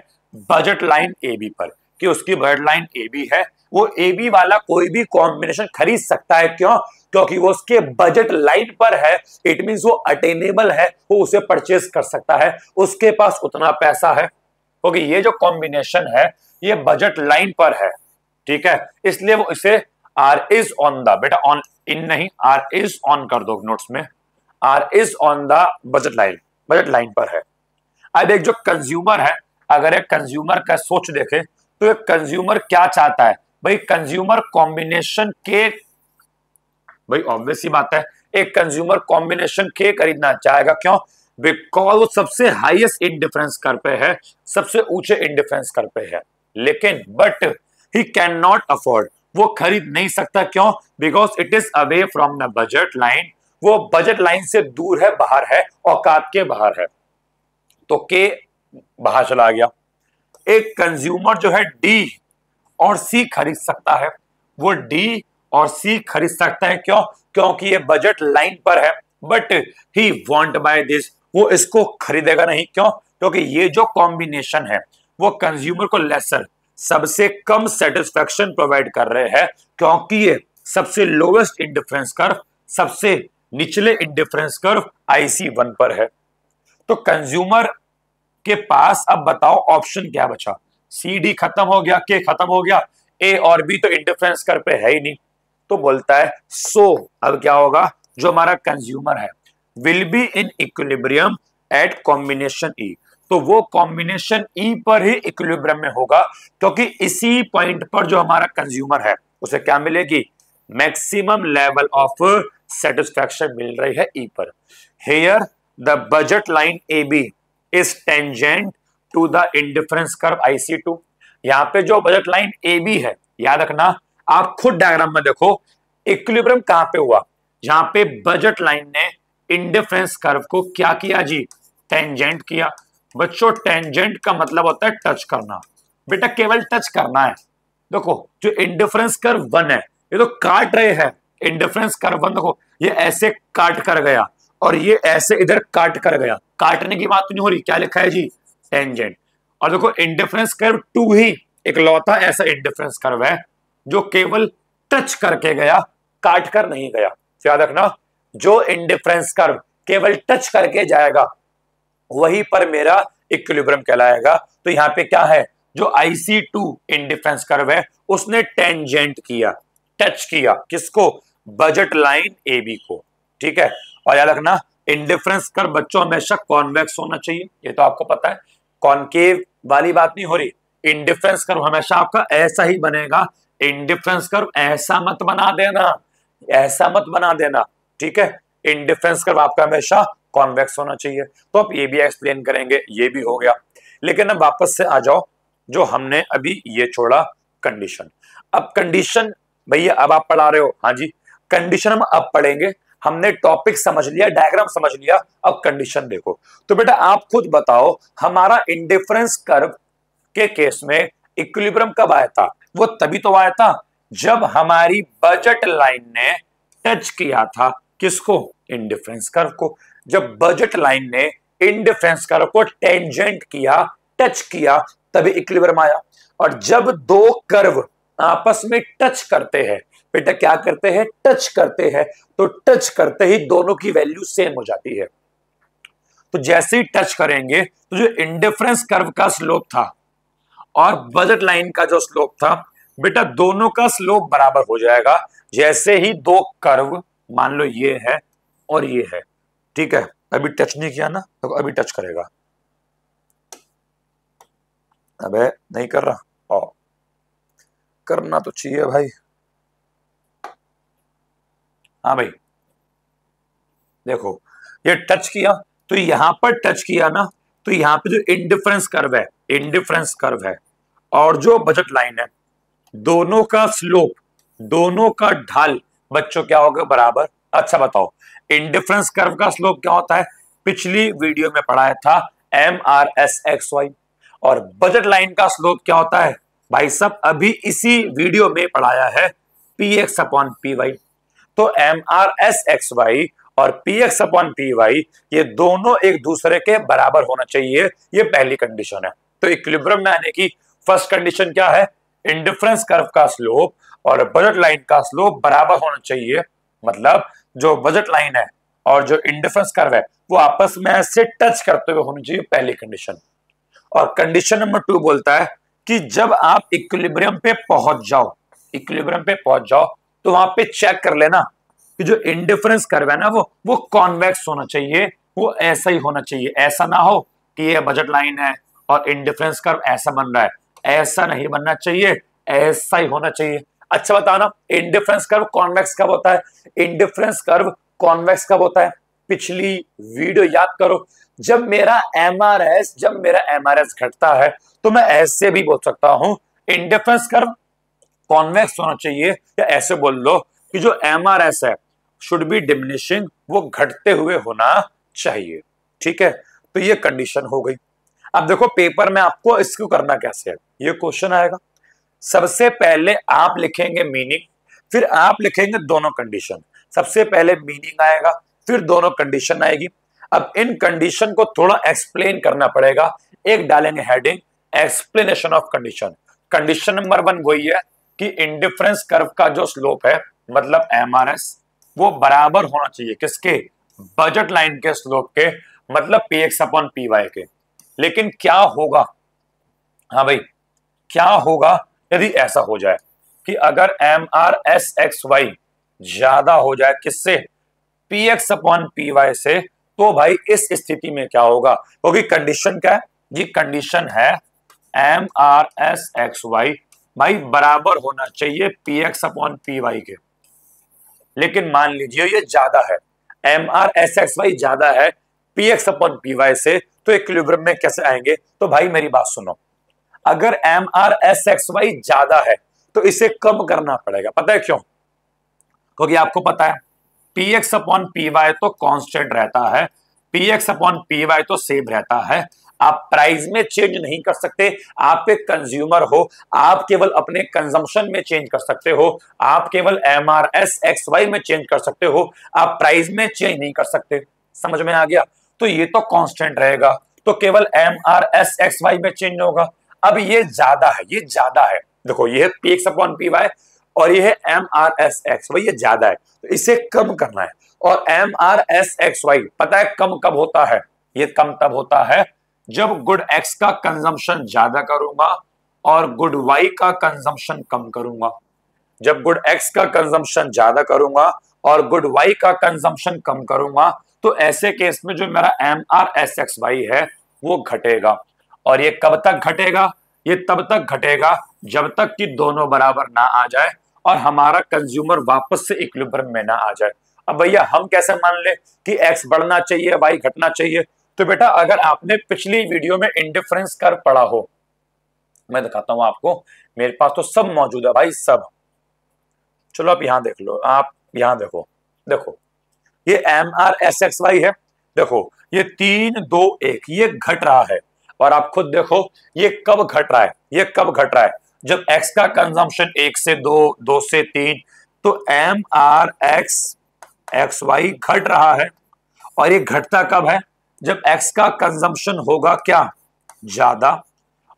बजट लाइन ए बी पर, कि उसकी बजट लाइन ए बी है, वो ए बी वाला कोई भी कॉम्बिनेशन खरीद सकता है। क्यों? क्योंकि वो उसके बजट लाइन पर है, इट मींस वो अटेनेबल है, वो उसे परचेज कर सकता है, उसके पास उतना पैसा है, क्योंकि ये जो कॉम्बिनेशन है ये बजट लाइन पर है, ठीक है, इसलिए वो इसे आर इज ऑन द, बेटा ऑन इन नहीं, आर इज ऑन कर दो नोट्स में, R is on the budget line, budget line पर है। अब एक जो कंज्यूमर है, अगर एक कंज्यूमर का सोच देखे तो एक कंज्यूमर क्या चाहता है भाई, कंज्यूमर कॉम्बिनेशन के, भाई ऑब्वियस सी बात है एक कंज्यूमर कॉम्बिनेशन के खरीदना चाहेगा। क्यों? बिकॉज वो सबसे हाईएस्ट इंडिफरेंस कर्व पे है, सबसे ऊंचे इंडिफरेंस कर्व पे है। लेकिन but he can not afford, वो खरीद नहीं सकता। क्यों? Because it is away from the budget line, वो बजट लाइन से दूर है, बाहर है, औकात के बाहर है। तो के बाहर चला गया। एक कंज्यूमर जो है डी और सी खरीद सकता है, वो डी और सी खरीद सकता है। क्यों? क्योंकि ये बजट लाइन पर है। But he want buy this, वो इसको खरीदेगा नहीं। क्यों? क्योंकि ये जो कॉम्बिनेशन है वो कंज्यूमर को लेसर, सबसे कम सेटिस्फेक्शन प्रोवाइड कर रहे हैं, क्योंकि ये सबसे लोवेस्ट इंडिफरेंस कर्व, सबसे निचले इंडिफरेंस कर्व IC1 पर है। तो कंज्यूमर के पास अब बताओ ऑप्शन क्या बचा? सी डी खत्म हो गया, के खत्म हो गया, ए और बी तो इंडिफरेंस कर्व पे है ही नहीं। तो बोलता है अब क्या होगा? जो हमारा कंज्यूमर है will be in equilibrium at combination E, तो वो कॉम्बिनेशन ई पर ही इक्विलिब्रियम में होगा, क्योंकि इसी पॉइंट पर जो हमारा कंज्यूमर है उसे क्या मिलेगी? मैक्सिमम लेवल ऑफ सेटिस्फैक्शन मिल रही है ई पर। Here the budget line A B is tangent to the indifference curve IC2। यहां पे जो बजट लाइन ए बी है, याद रखना, आप खुद डायग्राम में देखो इक्विलिब्रियम कहां पे हुआ? जहां पे बजट लाइन ने इंडिफरेंस कर्व को क्या किया जी? टेंजेंट किया। बच्चों टेंजेंट का मतलब होता है टच करना, बेटा केवल टच करना है। देखो जो इंडिफरेंस कर्व 1 है ये तो काट रहे हैं, इंडिफरेंस कर्व 1 देखो ये ऐसे काट कर गया और ये ऐसे इधर काट कर गया, काटने की बात नहीं हो रही, क्या लिखा है जी? टेंजेंट। और देखो इंडिफरेंस कर्व 2 ही इकलौता ऐसा इंडिफरेंस कर्व है जो केवल टच करके गया, काट कर नहीं गया। याद रखना, जो इंडिफरेंस कर्व केवल टच करके जाएगा वहीं पर मेरा इक्विलिब्रियम कहलाएगा। तो यहां पे क्या है? जो IC2 इंडिफरेंस कर्व है उसने टेंजेंट किया, टच किया किसको? बजट लाइन AB को। ठीक है, और याद रखना इंडिफरेंस कर्व बच्चों हमेशा कॉन्वेक्स होना चाहिए, ये तो आपको पता है, कॉनकेव वाली बात नहीं हो रही। इंडिफरेंस कर्व हमेशा आपका ऐसा ही बनेगा, इंडिफरेंस कर्व ऐसा मत बना देना, ऐसा मत बना देना। ठीक है, इंडिफरेंस कर्व आपका हमेशा कॉन्वेक्स होना चाहिए। तो आप ये भी एक्सप्लेन करेंगे, ये भी हो गया। लेकिन अब वापस से आ जाओ, जो हमने अभी ये छोड़ा कंडीशन। अब कंडीशन भैया अब आप पढ़ा रहे हो, हाँ जी, कंडीशन हम अब पढ़ेंगे। हमने टॉपिक समझ लिया, डायग्राम समझ लिया, अब कंडीशन देखो। तो बेटा आप खुद बताओ, हमारा इंडिफरेंस कर्व के केस में इक्विलिब्रियम कब आया था? वो तभी तो आया था जब हमारी बजट लाइन ने टच किया था किसको? इंडिफरेंस कर्व को। जब बजट लाइन ने इंडिफरेंस कर्व को टेंजेंट किया, टच किया, तभी इक्विलिब्रियम आया। और जब दो कर्व आपस में टच करते हैं, बेटा क्या करते हैं? टच करते हैं, तो टच करते ही दोनों की वैल्यू सेम हो जाती है। तो जैसे ही टच करेंगे तो जो इंडिफरेंस कर्व का स्लोप था और बजट लाइन का जो स्लोप था, बेटा दोनों का स्लोप बराबर हो जाएगा। जैसे ही दो कर्व, मान लो ये है और ये है, ठीक है, अभी टच नहीं किया ना, तो अभी टच करेगा, अबे नहीं कर रहा, और करना तो चाहिए भाई। हाँ भाई देखो, ये टच किया तो यहां पर टच किया ना, तो यहां पे जो इंडिफरेंस कर्व है, इंडिफरेंस कर्व है और जो बजट लाइन है, दोनों का स्लोप, दोनों का ढाल बच्चों क्या होगा? बराबर। अच्छा बताओ इंडिफरेंस कर्व का स्लोप क्या होता है? पिछली वीडियो में पढ़ाया था MRSXY। और बजट लाइन का स्लोप क्या होता है भाई साहब? अभी इसी वीडियो में पढ़ाया है PX/PY। तो MRSXY और PX/PY ये दोनों एक दूसरे के बराबर होना चाहिए, ये पहली कंडीशन है। तो इक्विलिब्रियम में आने की फर्स्ट कंडीशन क्या है? इंडिफरेंस कर्व का स्लोप और बजट लाइन का स्लोप बराबर होना चाहिए। मतलब जो बजट लाइन है और जो इंडिफरेंस कर्व है वो आपस में ऐसे टच करते हुए होनी चाहिए, पहली कंडीशन। और कंडीशन नंबर 2 बोलता है कि जब आप इक्विलिब्रियम पे पहुंच जाओ, इक्विलिब्रियम पे पहुंच जाओ, तो वहां पे चेक कर लेना कि जो इंडिफरेंस कर्व है ना वो कॉन्वेक्स होना चाहिए, वो ऐसा ही होना चाहिए। ऐसा ना हो कि ये बजट लाइन है और इंडिफरेंस कर्व ऐसा बन रहा है, ऐसा नहीं बनना चाहिए, ऐसा ही होना चाहिए। अच्छा बताना इंडिफरेंस कर्व कॉन्वेक्स कब होता है? इंडिफरेंस कर्व कॉन्वेक्स कब होता है? पिछली वीडियो याद करो, जब मेरा एमआरएस घटता है तो मैं ऐसे भी बोल सकता हूं इंडिफरेंस कर्व कॉन्वेक्स होना चाहिए, या ऐसे बोल लो कि जो एमआरएस है शुड बी डिमिनिशिंग, वो घटते हुए होना चाहिए। ठीक है, तो ये कंडीशन हो गई। अब देखो पेपर में आपको इसको करना कैसे है, ये क्वेश्चन आएगा। सबसे पहले आप लिखेंगे मीनिंग, फिर आप लिखेंगे दोनों कंडीशन। सबसे पहले मीनिंग आएगा, फिर दोनों कंडीशन आएगी। अब इन कंडीशन को थोड़ा एक्सप्लेन करना पड़ेगा। एक डालेंगे heading explanation of condition. Condition number 1 वही है कि इंडिफरेंस कर्व का जो स्लोप है मतलब एमआरएस वो बराबर होना चाहिए किसके, बजट लाइन के स्लोप के, मतलब px अपॉन पी वाई के। लेकिन क्या होगा, हाँ भाई क्या होगा यदि ऐसा हो जाए कि अगर M R S X Y ज्यादा हो जाए किससे, px अपॉन पी वाई से, तो भाई इस स्थिति में क्या होगा, क्योंकि कंडीशन क्या है जी, कंडीशन है M R S X Y भाई बराबर होना चाहिए px अपॉन पी वाई के। लेकिन मान लीजिए ये ज्यादा है, M R S X Y ज्यादा है px अपॉन पी वाई से, तो इक्विलिब्रियम में कैसे आएंगे। तो भाई मेरी बात सुनो, अगर M R S X Y ज्यादा है तो इसे कम करना पड़ेगा। पता है क्यों, क्योंकि आपको पता है px अपॉन पी वाई तो कांस्टेंट रहता है, px अपॉन पी वाई तो सेम रहता है। आप प्राइस में चेंज नहीं कर सकते, आप एक कंज्यूमर हो, आप केवल अपने कंजम्पशन में चेंज कर सकते हो, आप केवल M R S X Y में चेंज कर सकते हो, आप प्राइस में चेंज नहीं कर सकते। समझ में आ गया, तो ये तो कांस्टेंट रहेगा, तो केवल M R S X Y में चेंज होगा। अब ये ज्यादा है, ये ज्यादा है, देखो ये है px अपॉन पी वाई और ये है M R S X Y, ये ज्यादा है, तो इसे कम करना है। और M R S X Y पता है कम कब होता है, ये कम तब होता है जब गुड एक्स का कंजम्पशन ज्यादा करूंगा और गुड वाई का कंजम्पशन कम करूंगा। जब गुड एक्स का कंजम्पशन ज्यादा करूंगा और गुड वाई का कंजम्पशन कम करूंगा, तो ऐसे केस में जो मेरा M R S X Y है वो घटेगा। और ये कब तक घटेगा, ये तब तक घटेगा जब तक कि दोनों बराबर ना आ जाए और हमारा कंज्यूमर वापस से इक्विलिब्रियम में ना आ जाए। अब भैया हम कैसे मान ले कि एक्स बढ़ना चाहिए वाई घटना चाहिए, तो बेटा अगर आपने पिछली वीडियो में इंडिफरेंस कर्व पढ़ा हो, मैं दिखाता हूं आपको, मेरे पास तो सब मौजूद है भाई सब। चलो आप यहां देख लो, आप यहां देखो, देखो ये M R S X Y है, देखो ये 3 2 1 ये घट रहा है। और आप खुद देखो ये कब घट रहा है, ये कब घट रहा है, जब x का कंजम्पशन 1 से 2 2 से 3, तो M R X X Y घट रहा है। और ये घटता कब है, जब x का कंजम्पशन होगा क्या ज्यादा,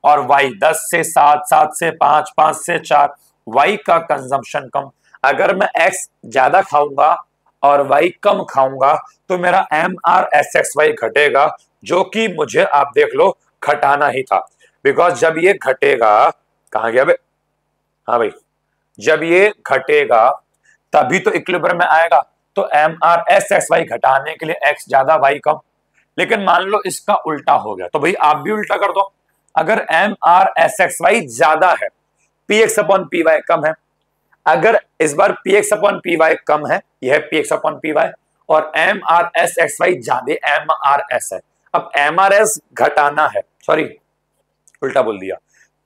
और y 10 से 7 7 से 5 5 से 4, y का कंजम्पशन कम। अगर मैं x ज्यादा खाऊंगा और y कम खाऊंगा तो मेरा M R S X Y घटेगा, जो कि मुझे आप देख लो घटाना ही था। बिकॉज जब ये घटेगा, कहां गया बे, हाँ भाई जब ये घटेगा तभी तो इक्विलिब्रियम में आएगा। तो M R S X Y घटाने के लिए x ज्यादा y कम। लेकिन मान लो इसका उल्टा हो गया, तो भाई आप भी उल्टा कर दो। अगर M R S X Y ज्यादा है, px अपॉन पी वाई कम है। अगर इस बार px अपॉन पी वाई कम है, यह है px अपॉन पी वाई, और M R S X Y ज्यादा एम आर एस है। अब एम आर एस घटाना है, सॉरी उल्टा बोल दिया,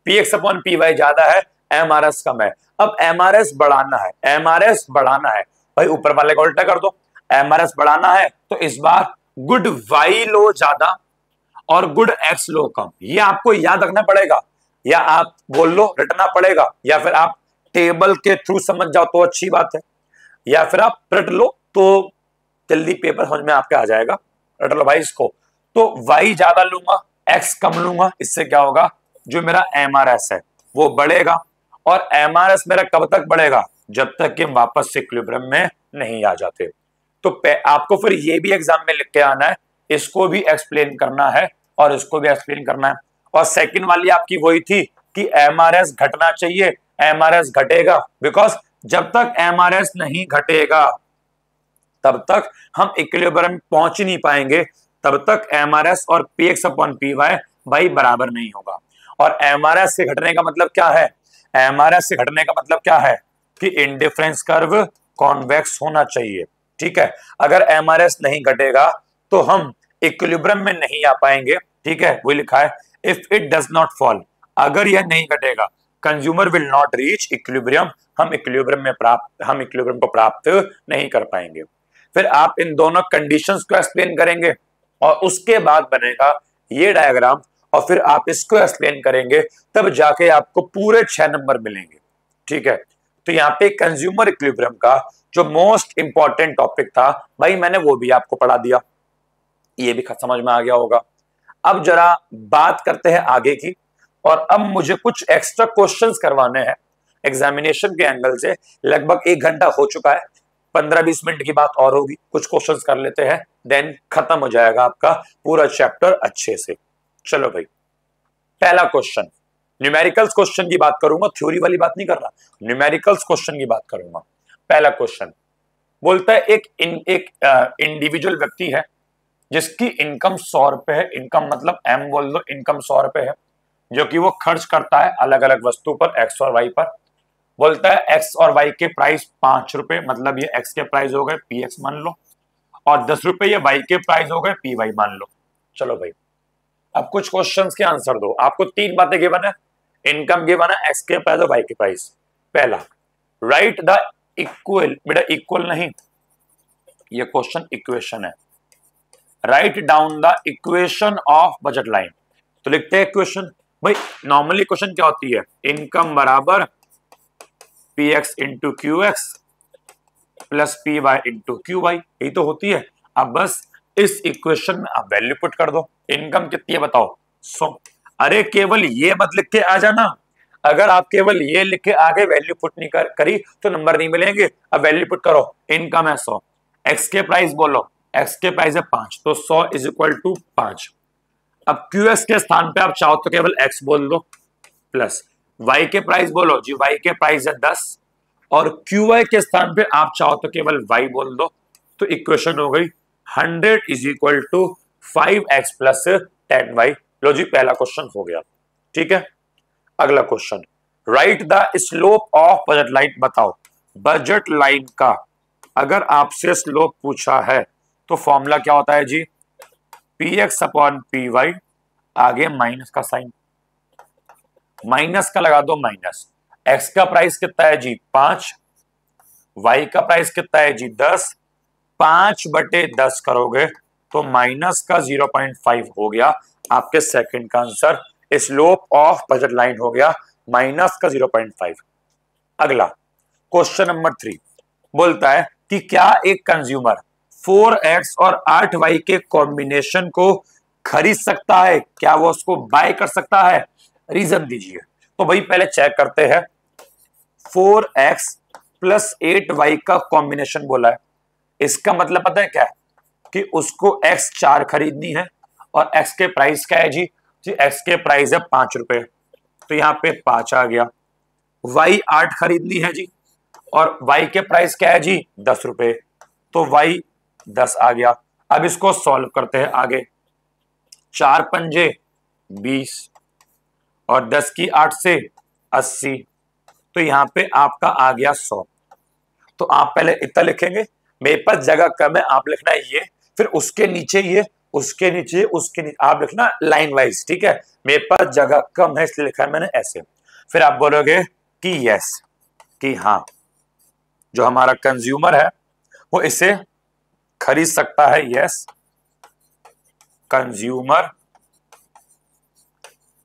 px अपॉन पी वाई ज्यादा है, एम आर एस कम है। अब एम आर एस बढ़ाना है, एम आर एस बढ़ाना है, भाई ऊपर वाले का उल्टा कर दो। एम आर एस बढ़ाना है तो इस बार गुड वाई लो ज्यादा और गुड एक्स लो कम, ये आपको याद रखना पड़ेगा, या आप बोल लो रटना पड़ेगा, या फिर आप टेबल के थ्रू समझ जाओ तो अच्छी बात है, या फिर आप रट लो तो जल्दी पेपर समझ में आपके आ जाएगा। रट लो भाई इसको, तो वाई ज्यादा लूंगा एक्स कम लूंगा, इससे क्या होगा, जो मेरा एम आर एस है वो बढ़ेगा। और एम आर एस मेरा कब तक बढ़ेगा, जब तक कि वापस से इक्विलिब्रियम में नहीं आ जाते। तो आपको फिर ये भी एग्जाम में लिख के आना है, इसको भी एक्सप्लेन करना है और इसको भी एक्सप्लेन करना है। और सेकंड वाली आपकी वही थी कि एमआरएस घटना चाहिए, एमआरएस घटेगा, बिकॉज जब तक एमआरएस नहीं घटेगा तब तक हम इक्विलिब्रियम पहुंच ही नहीं पाएंगे, तब तक एमआरएस और px अपॉन पी वाई भाई बराबर नहीं होगा। और एमआरएस के घटने का मतलब क्या है, एमआरएस से घटने का मतलब क्या है कि इंडिफरेंस कर्व कॉन्वेक्स होना चाहिए। ठीक है। अगर एमआरएस नहीं घटेगा तो हम इक्विलिब्रियम में नहीं आ पाएंगे, ठीक है। वही लिखा है, if it does not fall, अगर यह नहीं घटेगा, consumer will not reach equilibrium, हम इक्विलिब्रियम को प्राप्त नहीं कर पाएंगे। फिर आप इन दोनों कंडीशंस को एक्सप्लेन करेंगे और उसके बाद बनेगा ये डायग्राम, और फिर आप इसको एक्सप्लेन करेंगे, तब जाके आपको पूरे 6 नंबर मिलेंगे, ठीक है। तो यहाँ पे कंज्यूमर इक्विलिब्रियम का जो मोस्ट इंपॉर्टेंट टॉपिक था भाई, मैंने वो भी आपको पढ़ा दिया, ये भी समझ में आ गया होगा। अब जरा बात करते हैं आगे की, और अब मुझे कुछ एक्स्ट्रा क्वेश्चंस करवाने हैं एग्जामिनेशन के एंगल से। लगभग 1 घंटा हो चुका है, 15-20 मिनट की बात और होगी, कुछ क्वेश्चंस कर लेते हैं, देन खत्म हो जाएगा आपका पूरा चैप्टर अच्छे से। चलो भाई, पहला क्वेश्चन, न्यूमेरिकल्स क्वेश्चन की बात करूंगा, थ्योरी वाली बात नहीं कर रहा, न्यूमेरिकल्स क्वेश्चन की बात करूंगा। पहला क्वेश्चन बोलता है, एक इंडिविजुअल व्यक्ति है जिसकी इनकम 100 रुपए है, इनकम मतलब एम बोल दो, इनकम 100 रुपए है, जो कि वो खर्च करता है अलग अलग वस्तु पर, एक्स और वाई पर। बोलता है एक्स और वाई के प्राइस 5 रुपए, मतलब ये एक्स के प्राइस हो गए पी एक्स मान लो, और 10 रुपए ये वाई के प्राइस हो गए पी वाई मान लो। चलो भाई, अब कुछ क्वेश्चंस के आंसर दो। आपको 3 बातें गिवन है, इनकम गिवन है, एक्स के प्राइस और वाई के प्राइस। पहला, राइट द इक्वल, बेटा इक्वल नहीं, ये क्वेश्चन इक्वेशन है। Write down the equation of budget line, तो लिखते हैं इक्वेशन। भाई नॉर्मली क्वेश्चन क्या होती है, इनकम बराबर P X into Q X plus P Y into Q Y, यही तो होती है। अब बस इस इक्वेशन में आप वैल्यू पुट कर दो। इनकम कितनी है बताओ, 100। अरे केवल ये मत लिख के आ जाना, अगर आप केवल ये लिख के आगे वैल्यू पुट नहीं करी तो नंबर नहीं मिलेंगे। अब वैल्यू पुट करो, इनकम है 100, एक्स के प्राइस बोलो, एक्स के प्राइस है 5, तो 100 इज इक्वल टू 5। अब क्यू एक्स के स्थान पे आप चाहो तो केवल एक्स बोल दो, प्लस वाई के प्राइस बोलो जी, वाई के प्राइस है 10, और क्यू वाई के स्थान पे आप चाहो तो केवल वाई बोल दो, तो इक्वेशन हो गई 100 is equal to 5x plus 10y। लो जी, पहला क्वेश्चन हो गया, ठीक है। अगला question, write the slope of budget line, बताओ बजट लाइन का अगर आपसे स्लोप पूछा है तो फॉर्मूला क्या होता है जी, P X upon P Y, आगे माइनस का साइन, माइनस का लगा दो माइनस। एक्स का प्राइस कितना है जी 5, वाई का प्राइस कितना है जी 10, 5/10 करोगे तो माइनस का 0.5 हो गया आपके सेकंड का answer. Slope of budget line हो गया माइनस का 0.5। अगला क्वेश्चन नंबर 3 बोलता है कि क्या एक कंज्यूमर 4x और 8y के कॉम्बिनेशन को खरीद सकता है, क्या वो उसको बाय कर सकता है, रीजन दीजिए। तो भाई पहले चेक करते हैं, 4x प्लस 8y का कॉम्बिनेशन बोला है, इसका मतलब पता है क्या है कि उसको x 4 खरीदनी है, और x के प्राइस क्या है जी, x के प्राइस है 5 रुपए, तो यहाँ पे 5 आ गया। y 8 खरीदनी है जी, और y के प्राइस क्या है जी 10 रुपए, तो y 10 आ गया। अब इसको सॉल्व करते हैं आगे, 4 पंजे 20 और 10 की 8 से 80, तो यहाँ पे आपका आ गया 100। तो आप पहले इतना लिखेंगे, मेरे पास जगह कम है, आप लिखना है ये, फिर उसके नीचे ये, उसके नीचे, उसके नीचे, आप लिखना लाइन वाइज, ठीक है। मेरे पास जगह कम है इसलिए लिखा है मैंने ऐसे। फिर आप बोलोगे कि यस, कि हाँ जो हमारा कंज्यूमर है वो इसे खरीद सकता है, yes consumer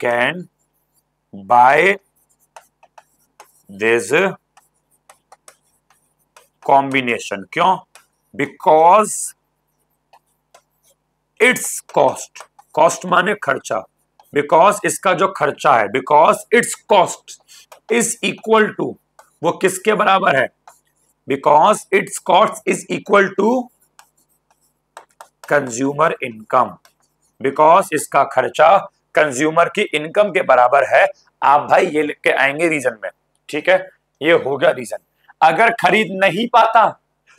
can buy this combination. क्यों? बिकॉज इट्स कॉस्ट, कॉस्ट माने खर्चा, बिकॉज इसका जो खर्चा है, because it's cost is equal to, वो किसके बराबर है, because it's cost is equal to consumer income, because इसका खर्चा कंज्यूमर की इनकम के बराबर है। आप भाई ये लिख के आएंगे रीजन में, ठीक है, ये हो गया रीजन। अगर खरीद नहीं पाता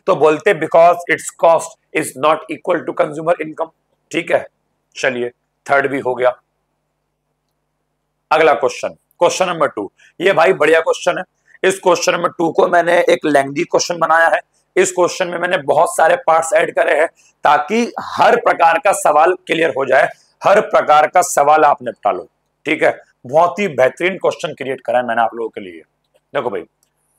तो बोलते because it's cost is not equal to consumer income, ठीक है। चलिए थर्ड भी हो गया। अगला क्वेश्चन, क्वेश्चन नंबर 2, ये भाई बढ़िया क्वेश्चन है। इस क्वेश्चन नंबर 2 को मैंने एक लेंथी क्वेश्चन बनाया है, इस क्वेश्चन में मैंने बहुत सारे पार्ट्स ऐड करे हैं ताकि हर प्रकार का सवाल क्लियर हो जाए, हर प्रकार का सवाल आप निपटा लो। ठीक है, बहुत ही बेहतरीन क्वेश्चन क्रिएट करा है मैंने आप लोगों के लिए। देखो भाई,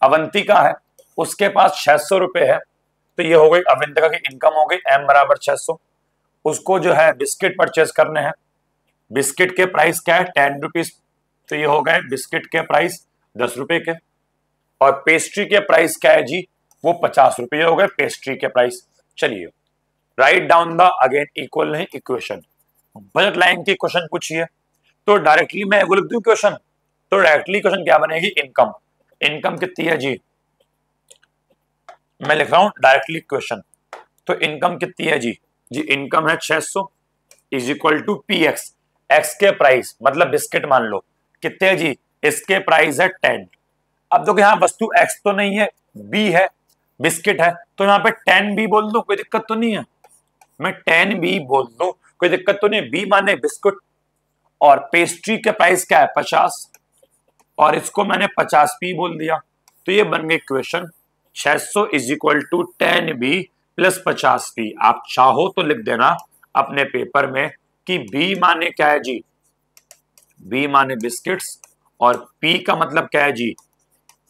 अवंतिका है, उसके पास 600 रुपए है, तो ये हो गई अवंतिका की इनकम हो गई, m बराबर 600। उसको जो है बिस्किट परचेज करने हैं, बिस्किट के प्राइस क्या है 10 रुपीज, तो ये हो गए बिस्किट के प्राइस 10 रुपए के। और पेस्ट्री के प्राइस क्या है जी, वो 50 रुपए हो गए पेस्ट्री के प्राइस। चलिए, write down the again equal नहीं इक्वेशन, बजट लाइन की क्वेश्चन पूछिए, तो डायरेक्टली मैं लिख दूं क्वेश्चन, तो डायरेक्टली क्वेश्चन क्या बनेगी, इनकम। इनकम कितनी है जी, मैं लिख रहा हूं डायरेक्टली क्वेश्चन, तो इनकम कितनी है जी, इनकम है 600 is equal to P X, X के प्राइस मतलब बिस्किट मान लो कितने है जी, इसके प्राइस है 10। अब देखो यहाँ वस्तु एक्स तो नहीं है, बी है, बिस्किट है, तो यहाँ पे 10 बी बोल दो, कोई दिक्कत तो नहीं है, मैं 10 बी बोल दो, कोई दिक्कत तो नहीं, बी माने बिस्कुट। और पेस्ट्री के प्राइस क्या है 50, और इसको मैंने 50 पी बोल दिया, तो ये बन गई equation 600 is equal to 10 B plus 50 P. आप चाहो तो लिख देना अपने पेपर में कि बी माने क्या है जी, बी माने बिस्किट्स, और पी का मतलब क्या है जी,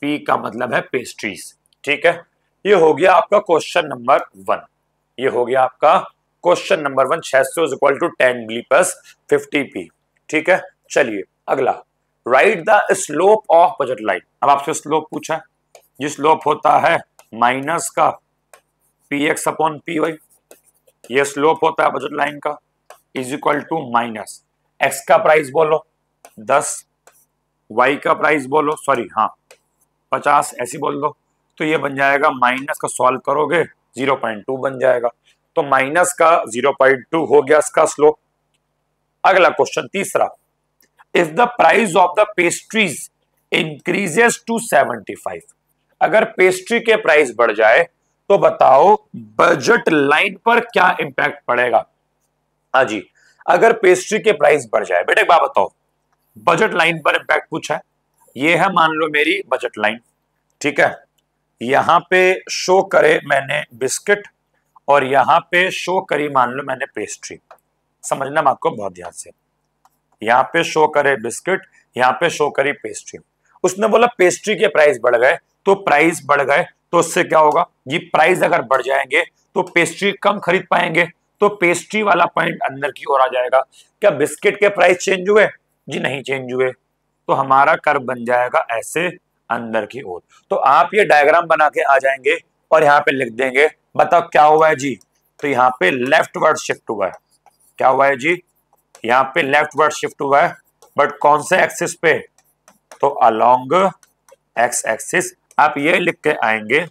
पी का मतलब है पेस्ट्रीज। ठीक है, ये हो गया आपका क्वेश्चन नंबर 1, ये हो गया आपका question number 1, 600 is equal to 10 B plus 50 P. ठीक है, चलिए अगला, write the slope of budget line. अब आपसे स्लोप पूछा है, ये स्लोप होता है माइनस का P X upon P Y, ये स्लोप होता है बजट लाइन का, is equal to minus X का प्राइस बोलो 10, वाई का प्राइस बोलो सॉरी हाँ 50, ऐसी बोल दो, तो ये बन जाएगा माइनस का सॉल्व करोगे 0.2 बन जाएगा, तो माइनस का 0.2 हो गया इसका स्लोप। अगला क्वेश्चन तीसरा, if the price of the pastries increases to 75, अगर पेस्ट्री के प्राइस बढ़ जाए तो बताओ बजट लाइन पर क्या इंपैक्ट पड़ेगा। हाँ जी, अगर पेस्ट्री के प्राइस बढ़ जाए, बेटे एक बात बताओ, बजट लाइन पर इंपैक्ट पूछा है, ये है मान लो मेरी बजट लाइन। ठीक है, यहां पे शो करे मैंने बिस्किट, और यहां पे शो करी मान लो मैंने पेस्ट्री, समझना बात को बहुत ध्यान से, यहां पे शो करे बिस्किट, यहां पे शो करी पेस्ट्री। उसने बोला पेस्ट्री के प्राइस बढ़ गए, तो प्राइस बढ़ गए तो उससे क्या होगा जी, प्राइस अगर बढ़ जाएंगे तो पेस्ट्री कम खरीद पाएंगे, तो पेस्ट्री वाला पॉइंट अंदर की ओर आ जाएगा। क्या बिस्किट के प्राइस चेंज हुए जी, नहीं चेंज हुए, तो हमारा कर्व बन जाएगा ऐसे अंदर की ओर। तो आप ये डायग्राम बना के आ जाएंगे और यहाँ पे लिख देंगे, बताओ क्या हुआ है जी, तो यहाँ पे लेफ्ट वर्ड शिफ्ट हुआ है, क्या हुआ है जी, यहाँ पे लेफ्ट वर्ड शिफ्ट हुआ है, बट कौन से एक्सिस पे, तो अलोंग एक्स एक्सिस। आप ये लिख के आएंगे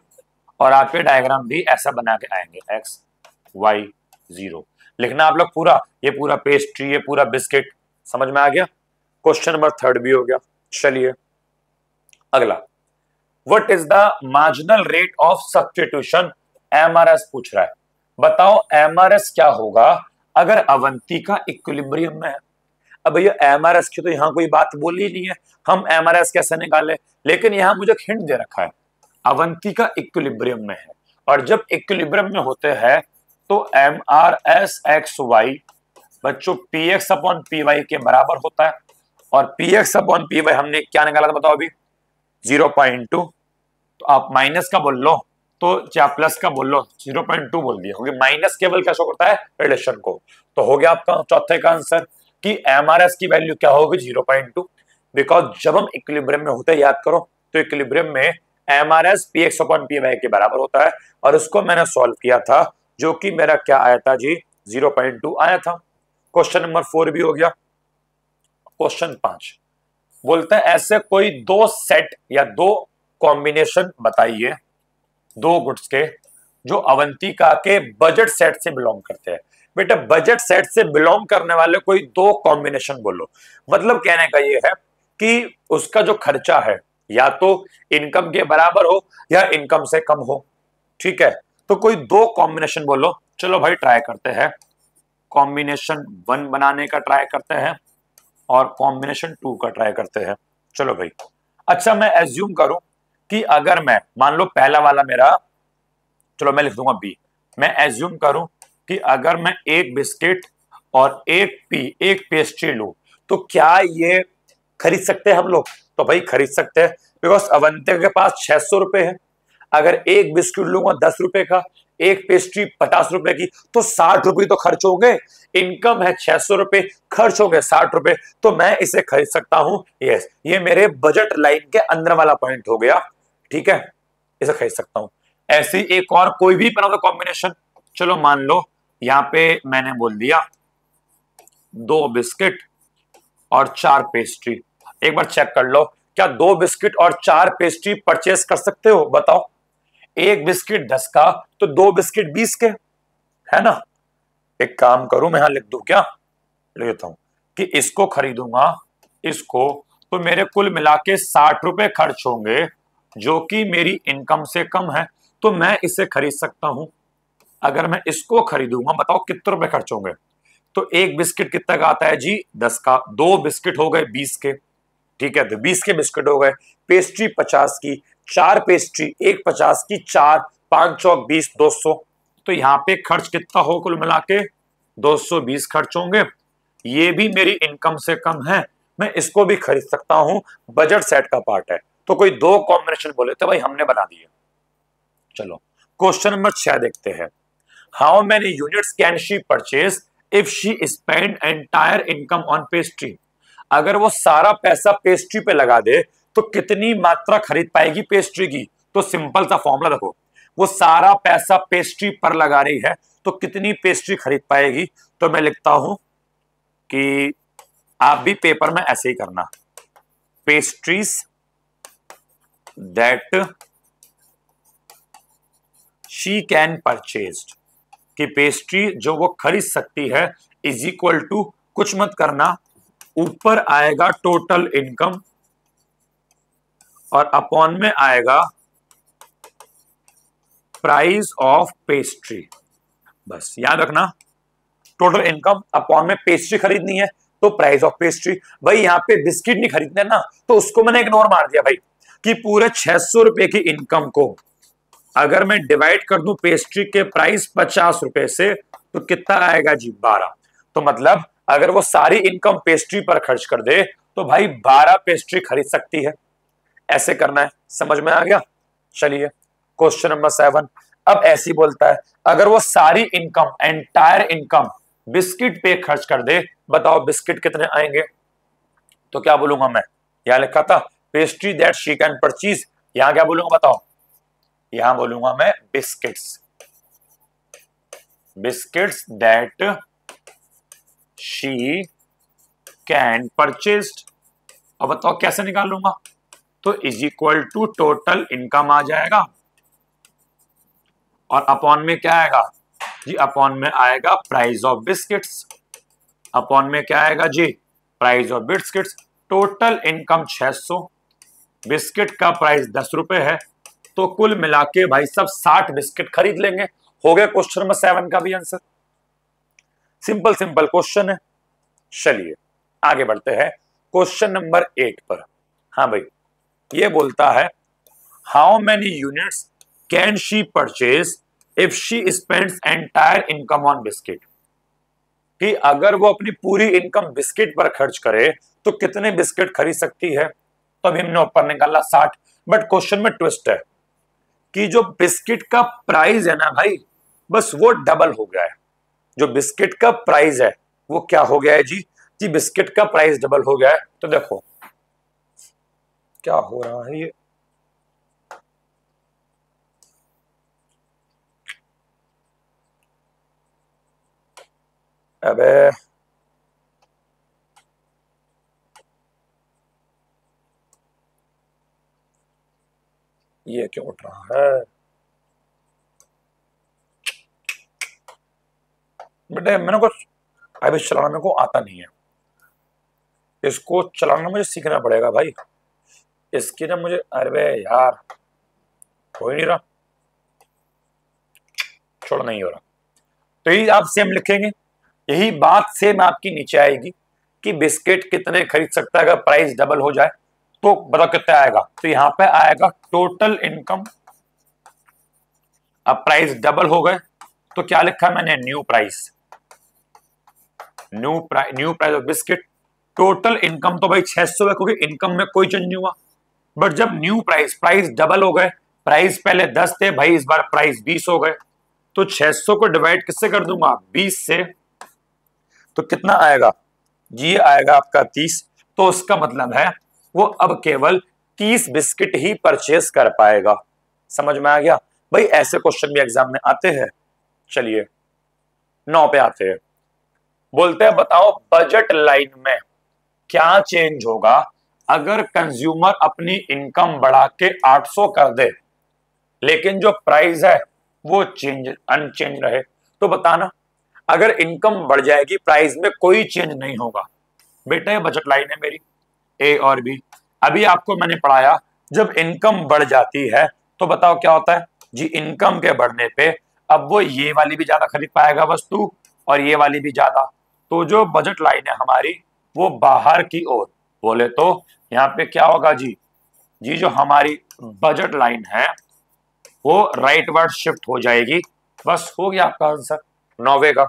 और आप ये डायग्राम भी ऐसा बना के आएंगे, एक्स वाई 0 लिखना आप लोग पूरा, ये पूरा पेस्ट्री, ये पूरा बिस्किट, समझ में आ गया। क्वेश्चन नंबर 3 भी हो गया। चलिए अगला, what is the marginal rate of substitution, MRS पूछ रहा है, बताओ एमआरएस क्या होगा अगर अवंतिका इक्विलिब्रियम में है। अब भैया एमआरएस की तो यहां कोई बात बोली नहीं है, हम एमआरएस कैसे निकाले, लेकिन यहां मुझे हिंट दे रखा है, अवंतिका इक्विलिब्रियम में है, और जब इक्विलिब्रियम में होते हैं तो M R S X Y बच्चों P X upon P Y के बराबर होता है, और P X upon P Y हमने क्या निकाला था बताओ अभी 0.2, तो आप माइनस का बोल लो तो या प्लस का बोल लो, 0.2 बोल दिया, क्योंकि माइनस केवल क्या शो करता है रिलेशन को। तो हो गया आपका चौथे का आंसर कि एमआरएस की वैल्यू क्या होगी 0.2, बिकॉज जब हम इक्विलिब्रियम में होते हैं, याद करो, तो इक्विलिब्रियम में MRS P X upon P Y के बराबर होता है, और उसको मैंने सॉल्व किया था, जो कि मेरा क्या आया था जी 0.2 आया था। क्वेश्चन नंबर 4 भी हो गया। क्वेश्चन 5 बोलते हैं ऐसे कोई दो सेट या दो कॉम्बिनेशन बताइए दो गुड्स के जो अवंतिका के बजट सेट से बिलोंग करते हैं। बेटा बजट सेट से बिलोंग करने वाले कोई दो कॉम्बिनेशन बोलो, मतलब कहने का ये है कि उसका जो खर्चा है या तो इनकम के बराबर हो या इनकम से कम हो। ठीक है, तो कोई दो कॉम्बिनेशन बोलो। चलो भाई ट्राई करते हैं, कॉम्बिनेशन 1 बनाने का ट्राई करते हैं और कॉम्बिनेशन 2 का ट्राई करते हैं। चलो भाई, अच्छा मैं एज्यूम करूं कि अगर मैं मान लो पहला वाला मेरा चलो मैं लिख दूंगा बी। मैं एज्यूम करूं कि अगर मैं एक बिस्किट और एक पेस्ट्री लूं तो क्या ये खरीद सकते हैं हम लोग? तो भाई खरीद सकते हैं, बिकॉज अवंतिका के पास 600 रुपए है। अगर एक बिस्किट लूंगा 10 रुपए का, एक पेस्ट्री 50 रुपए की, तो 60 रुपए तो खर्च होंगे। इनकम है 600 रुपए, खर्च होंगे 60 रुपए, तो मैं इसे खरीद सकता हूं। यस, ये मेरे बजट लाइन के अंदर वाला पॉइंट हो गया। ठीक है, इसे खरीद सकता हूं। ऐसी एक और कोई भी बना दो कॉम्बिनेशन। चलो मान लो यहां पे मैंने बोल दिया 2 बिस्किट और 4 पेस्ट्री। एक बार चेक कर लो, क्या 2 बिस्किट और 4 पेस्ट्री परचेस कर सकते हो? बताओ। एक बिस्किट 10 का, तो 2 बिस्किट 20 के, है ना? एक काम करूं, मैं यहां लिख दूं, क्या लिख देता हूं कि इसको खरीदूंगा, इसको, तो मेरे कुल मिला के 60 रुपए खर्च होंगे, जो कि मेरी इनकम से कम है, तो मैं इसे खरीद सकता हूं। अगर मैं इसको खरीदूंगा, बताओ कितने रुपए खर्च होंगे? तो एक बिस्किट कितना का आता है जी? 10 का। 2 बिस्किट हो गए 20 के, ठीक है, तो 20 के बिस्किट हो गए। पेस्ट्री 50 की, 4 पेस्ट्री, एक 50 की, 4 5 चौक 20, 200। तो यहां पे खर्च कितना हो कुल मिला के? 220 खर्च होंगे। ये भी मेरी इनकम से कम है, मैं इसको भी खरीद सकता हूं, बजट सेट का पार्ट है। तो कोई 2 कॉम्बिनेशन बोले थे भाई, हमने बना दिए। चलो क्वेश्चन नंबर 6 देखते हैं। How many units can she purchase if she spend entire income on pastry? अगर वो सारा पैसा पेस्ट्री पे लगा दे तो कितनी मात्रा खरीद पाएगी पेस्ट्री की? तो सिंपल सा फॉर्मूला देखो, वो सारा पैसा पेस्ट्री पर लगा रही है तो कितनी पेस्ट्री खरीद पाएगी? तो मैं लिखता हूं कि आप भी पेपर में ऐसे ही करना, pastries that she can purchase, कि पेस्ट्री जो वो खरीद सकती है इज इक्वल टू, कुछ मत करना, ऊपर आएगा टोटल इनकम और अपॉन में आएगा प्राइस ऑफ पेस्ट्री। बस याद रखना, टोटल इनकम अपॉन में पेस्ट्री खरीदनी है तो प्राइस ऑफ पेस्ट्री। भाई यहां पे बिस्किट नहीं खरीदने ना, तो उसको मैंने इग्नोर मार दिया भाई, कि पूरे 600 रुपए की इनकम को अगर मैं डिवाइड कर दूं पेस्ट्री के प्राइस 50 रुपए से, तो कितना आएगा जी? 12। तो मतलब अगर वो सारी इनकम पेस्ट्री पर खर्च कर दे तो भाई 12 पेस्ट्री खरीद सकती है। ऐसे करना है, समझ में आ गया? चलिए क्वेश्चन नंबर 7। अब ऐसी बोलता है, अगर वो सारी इनकम, एंटायर इनकम बिस्किट पे खर्च कर दे, बताओ बिस्किट कितने आएंगे? तो क्या बोलूंगा मैं? यहां लिखा था pastry that she can purchase, यहां क्या बोलूंगा बताओ? यहां बोलूंगा मैं biscuits, biscuits that she can purchase. अब बताओ कैसे निकालूंगा? तो is equal to total income आ जाएगा और अपॉन में क्या आएगा जी? अपॉन में आएगा प्राइस ऑफ बिस्किट्स। अपॉन में क्या आएगा जी? Price of biscuits. Total income 600, biscuit का प्राइस 10 रुपए है, तो कुल मिला के भाई सब 60 बिस्किट खरीद लेंगे। हो गया क्वेश्चन नंबर 7 का भी आंसर। सिंपल सिंपल क्वेश्चन है। चलिए आगे बढ़ते हैं क्वेश्चन नंबर 8 पर। हाँ भाई, ये बोलता है how many units can she purchase if she spends entire income on biscuit, कि अगर वो अपनी पूरी इनकम बिस्किट पर खर्च करे तो कितने बिस्किट खरीद सकती है? तो अभी हमने ऊपर निकाला 60, बट क्वेश्चन में ट्विस्ट है कि जो बिस्किट का प्राइस है ना भाई, बस वो डबल हो गया है। जो बिस्किट का प्राइस है वो क्या हो गया है जी? जी बिस्किट का प्राइस डबल हो गया है। तो देखो क्या हो रहा है ये, अबे ये क्यों उठ रहा है बेटे? मैंने को अभी चलाना मेरे को आता नहीं है, इसको चलाना मुझे सीखना पड़ेगा भाई। इसकी ना मुझे, अरे यार हो ही नहीं रहा, छोड़, नहीं हो रहा। तो यही आप सेम लिखेंगे, यही बात सेम आपकी नीचे आएगी कि बिस्किट कितने खरीद सकता है अगर प्राइस डबल हो जाए। तो बताओ कितना आएगा? तो यहां पे आएगा टोटल इनकम अब प्राइस डबल हो गए तो क्या लिखा मैंने, new price, new price of biscuit. Total income तो भाई 600 है क्योंकि इनकम में कोई चेंज नहीं हुआ। बट जब न्यू प्राइस डबल हो गए, प्राइस पहले 10 थे भाई, इस बार प्राइस 20 हो गए, तो 600 को डिवाइड किससे कर दूंगा, 20 से, तो कितना आएगा जी, आएगा आपका 30। तो उसका मतलब है वो अब केवल 30 बिस्किट ही परचेस कर पाएगा। समझ में आ गया भाई, ऐसे क्वेश्चन भी एग्जाम में आते हैं। चलिए 9 पे आते हैं। बोलते हैं बताओ बजट लाइन में क्या चेंज होगा अगर कंज्यूमर अपनी इनकम बढ़ा के 800 कर दे लेकिन जो प्राइस है वो अनचेंज रहे। तो बताना, अगर इनकम बढ़ जाएगी प्राइस में कोई चेंज नहीं होगा। बेटा ये बजट लाइन है मेरी, ए और बी। अभी आपको मैंने पढ़ाया जब इनकम बढ़ जाती है तो बताओ क्या होता है जी, इनकम के बढ़ने पे अब वो ये वाली भी ज्यादा खरीद पाएगा वस्तु और ये वाली भी ज्यादा। तो जो बजट लाइन है हमारी वो बाहर की ओर, बोले तो यहाँ पे क्या होगा जी, जो हमारी बजट लाइन है वो राइट वर्ड शिफ्ट हो जाएगी। बस हो गया आपका आंसर 9वें का।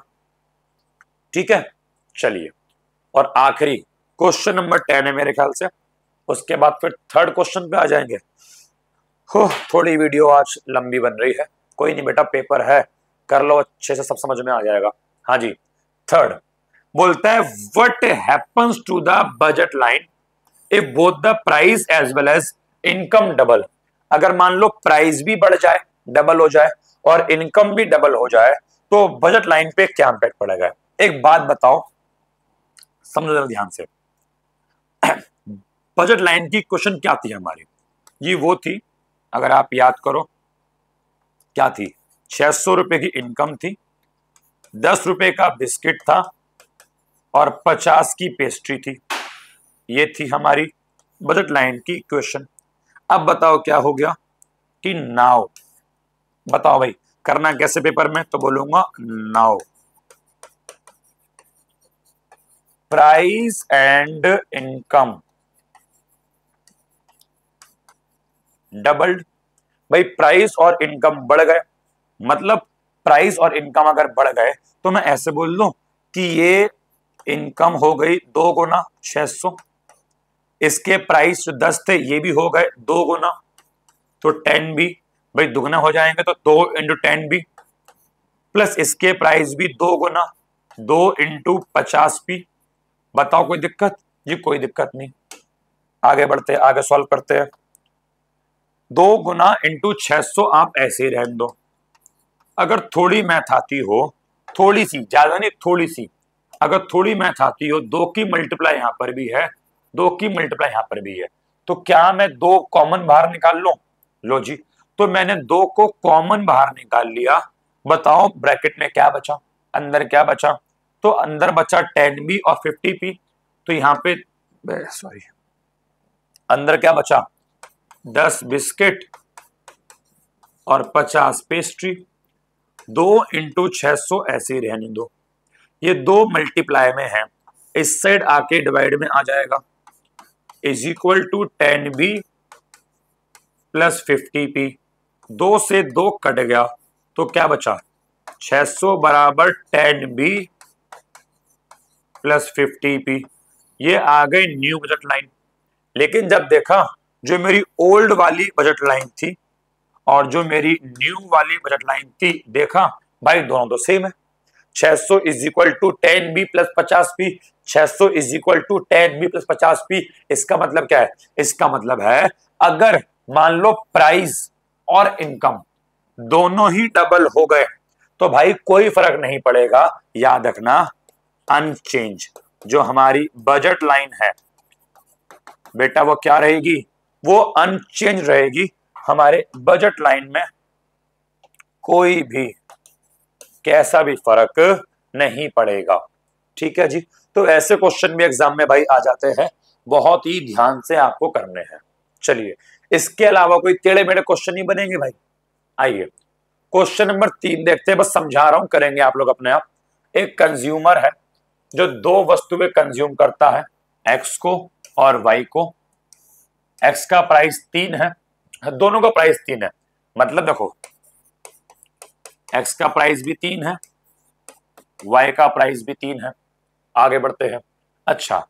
ठीक है, चलिए और आखिरी क्वेश्चन नंबर 10 है मेरे ख्याल से, उसके बाद फिर थर्ड क्वेश्चन पे आ जाएंगे। हो थोड़ी वीडियो आज लंबी बन रही है, कोई नहीं बेटा, पेपर है, कर लो अच्छे से, सब समझ में आ जाएगा। हाँ जी, थर्ड बोलता है what happens to the budget line if both the price as well as income double. अगर मान लो प्राइस भी बढ़ जाए, डबल हो जाए, और इनकम भी डबल हो जाए तो बजट लाइन पे क्या इंपैक्ट पड़ेगा। एक बात बताओ, समझो जरा ध्यान से। बजट लाइन की क्वेश्चन क्या थी हमारी, ये वो थी, अगर आप याद करो क्या थी, 600 रुपए की इनकम थी, 10 रुपए का बिस्किट था और 50 की पेस्ट्री थी। ये थी हमारी बजट लाइन की इक्वेशन। अब बताओ क्या हो गया कि नाउ, बताओ भाई करना कैसे पेपर में, तो बोलूंगा now price and income doubled. भाई प्राइस और इनकम बढ़ गए, मतलब प्राइस और इनकम अगर बढ़ गए तो मैं ऐसे बोल दूं कि ये इनकम हो गई 2 गुना 600, इसके प्राइस जो 10 थे ये भी हो गए 2 गुना, तो 10 भी भाई दुगना हो जाएंगे, तो 2 इंटू 10 भी, प्लस इसके प्राइस भी 2 गुना, 2 इंटू 50 भी। बताओ कोई दिक्कत जी, कोई दिक्कत नहीं। आगे बढ़ते, आगे सॉल्व करते हैं। 2 गुना इंटू 600 आप ऐसे ही रहने दो। अगर थोड़ी मैथ आती हो, थोड़ी सी, ज्यादा नहीं थोड़ी सी, अगर थोड़ी मैथ आती हो, 2 की मल्टीप्लाई यहां पर भी है, 2 की मल्टीप्लाई यहां पर भी है, तो क्या मैं 2 कॉमन बाहर निकाल लूं, लो जी, तो मैंने 2 को कॉमन बाहर निकाल लिया। बताओ ब्रैकेट में क्या बचा, अंदर क्या बचा, तो अंदर बचा 10b और 50p, तो यहां पे सॉरी अंदर क्या बचा, 10 बिस्किट और 50 पेस्ट्री। 2 इंटू 600 ऐसे ही रहने दो, ये 2 मल्टीप्लाई में है, इस साइड आके डिवाइड में आ जाएगा, is equal to 10b plus 50p। 2 से 2 कट गया तो क्या बचा, 600 बराबर 10b प्लस 50p। ये आ गई न्यू बजट लाइन। लेकिन जब देखा जो मेरी ओल्ड वाली बजट लाइन थी और जो मेरी न्यू वाली बजट लाइन थी, देखा भाई दोनों तो सेम है। 600 is equal to 10b plus 50p, 600 is equal to 10b plus 50p। इसका मतलब क्या है, इसका मतलब है अगर मान लो प्राइस और इनकम दोनों ही डबल हो गए तो भाई कोई फर्क नहीं पड़ेगा, याद रखना अनचेंज जो हमारी बजट लाइन है बेटा वो क्या रहेगी, वो अनचेंज रहेगी। हमारे बजट लाइन में कोई भी कैसा भी फर्क नहीं पड़ेगा। ठीक है जी, तो ऐसे क्वेश्चन भी एग्जाम में भाई आ जाते हैं, बहुत ही ध्यान से आपको करने हैं। चलिए इसके अलावा कोई टेढ़े मेढ़े क्वेश्चन नहीं बनेंगे भाई। आइए क्वेश्चन नंबर 3 देखते हैं, बस समझा रहा हूं, करेंगे आप लोग अपने आप। एक कंज्यूमर है जो 2 वस्तुएं कंज्यूम करता है, एक्स को और वाई को। एक्स का प्राइस 3 है, दोनों का प्राइस 3 है, मतलब देखो एक्स का प्राइस भी 3 है, वाई का प्राइस भी 3 है। आगे बढ़ते हैं। अच्छा,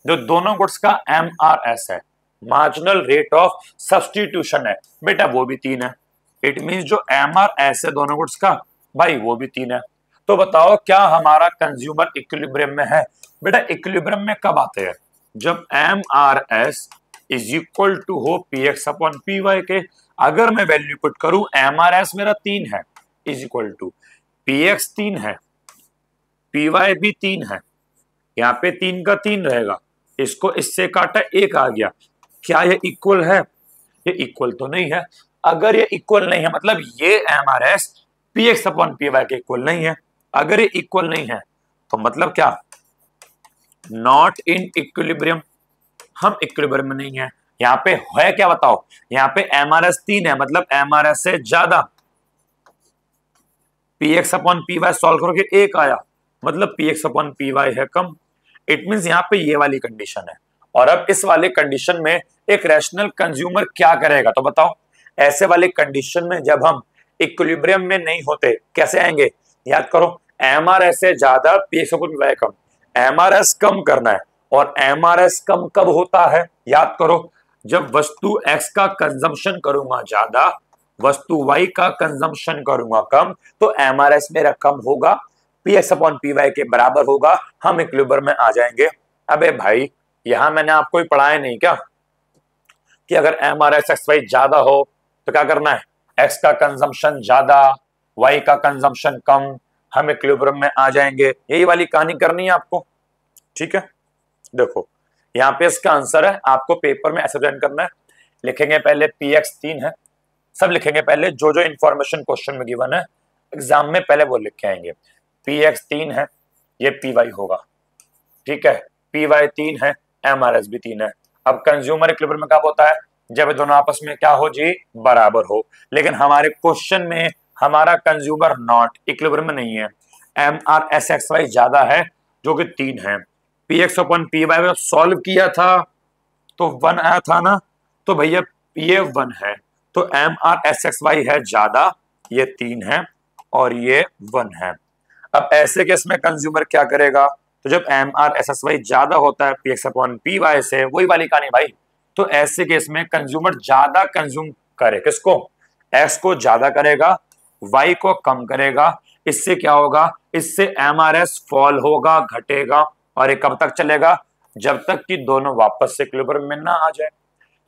जो दोनों गुड्स का MRS है, मार्जिनल रेट ऑफ सब्स्टिट्यूशन है बेटा, वो भी 3 है। इट मींस जो MRS है दोनों गुड्स का भाई वो भी 3 है। तो बताओ क्या हमारा कंज्यूमर इक्विलिब्रियम में है? बेटा इक्विलिब्रियम में कब आते हैं? जब MRS इज इक्वल टू हो PX अपॉन PY के। अगर मैं वैल्यू पुट करूं, MRS मेरा 3 है इज इक्वल टू PX 3 है, PY भी 3 है, यहाँ पे 3 का 3 रहेगा, इसको इससे काटा 1 आ गया। क्या ये इक्वल है? ये इक्वल तो नहीं है। अगर ये इक्वल नहीं है मतलब ये MRS PX अपॉन PY के इक्वल नहीं है। अगर ये इक्वल नहीं है तो मतलब क्या? नॉट इन इक्विलिब्रियम, हम इक्विलिब्रियम में नहीं है। यहाँ पे है क्या बताओ? यहाँ पे MRS 3 है मतलब MRS से ज्यादा, PX अपॉन PY सॉल्व करोगे 1 आया मतलब PX अपॉन PY है कम। इट मींस यहाँ पे ये वाली कंडीशन है। और अब इस वाले कंडीशन में एक रैशनल कंज्यूमर क्या करेगा? तो बताओ, ऐसे वाले कंडीशन में जब हम इक्विलिब्रियम में नहीं होते कैसे आएंगे? याद करो, MRS से ज्यादा PX अपॉन PY कम, MRS कम करना है। और MRS कम कब होता है? याद करो, जब वस्तु X का कंजम्पशन करूंगा ज्यादा, वस्तु Y का कंजम्पशन करूंगा कम, तो MRS मेरा कम होगा, PX अपॉन PY के बराबर होगा, हम इक्विलिब्रियम में आ जाएंगे। अबे भाई यहां मैंने आपको ही पढ़ाया नहीं क्या कि अगर MRS XY ज्यादा हो तो क्या करना है? X का कंजम्पशन ज्यादा, Y का कंजम्पशन कम, हम इक्विलिब्रियम में आ जाएंगे। यही वाली कहानी करनी है आपको, ठीक है। देखो यहाँ पे इसका आंसर है, आपको पेपर में ऐसे प्रेजेंट करना है। लिखेंगे पहले PX 3 है, सब लिखेंगे पहले, जो जो इंफॉर्मेशन क्वेश्चन में गिवन है एग्जाम में पहले वो लिख के आएंगे। PX 3 है, ये PY होगा, ठीक है। PY 3 है, MRS भी 3 है। अब कंज्यूमर इक्विलिब्रियम में कब होता है? जब दोनों आपस में क्या हो जी? बराबर हो। लेकिन हमारे क्वेश्चन में हमारा कंज्यूमर नॉट इक्विलिब्रियम में नहीं है, MRS XY ज्यादा है जो कि 3 है। PX अपॉन PY में सॉल्व किया था तो 1 आया था ना, तो भैया ये 1 है, तो MRS XY है ज्यादा, ये 3 है और ये 1 है। अब ऐसे केस में कंज्यूमर क्या करेगा? तो जब MRS XY ज्यादा होता है PX अपॉन PY से, वही वाली कहानी भाई, तो ऐसे केस में कंज्यूमर ज्यादा कंज्यूम करे, किसको? X को ज्यादा करेगा, Y को कम करेगा। इससे क्या होगा? इससे MRS फॉल होगा, घटेगा, और ये कब तक चलेगा? जब तक कि दोनों वापस से इक्विलिब्रियम में ना आ जाए।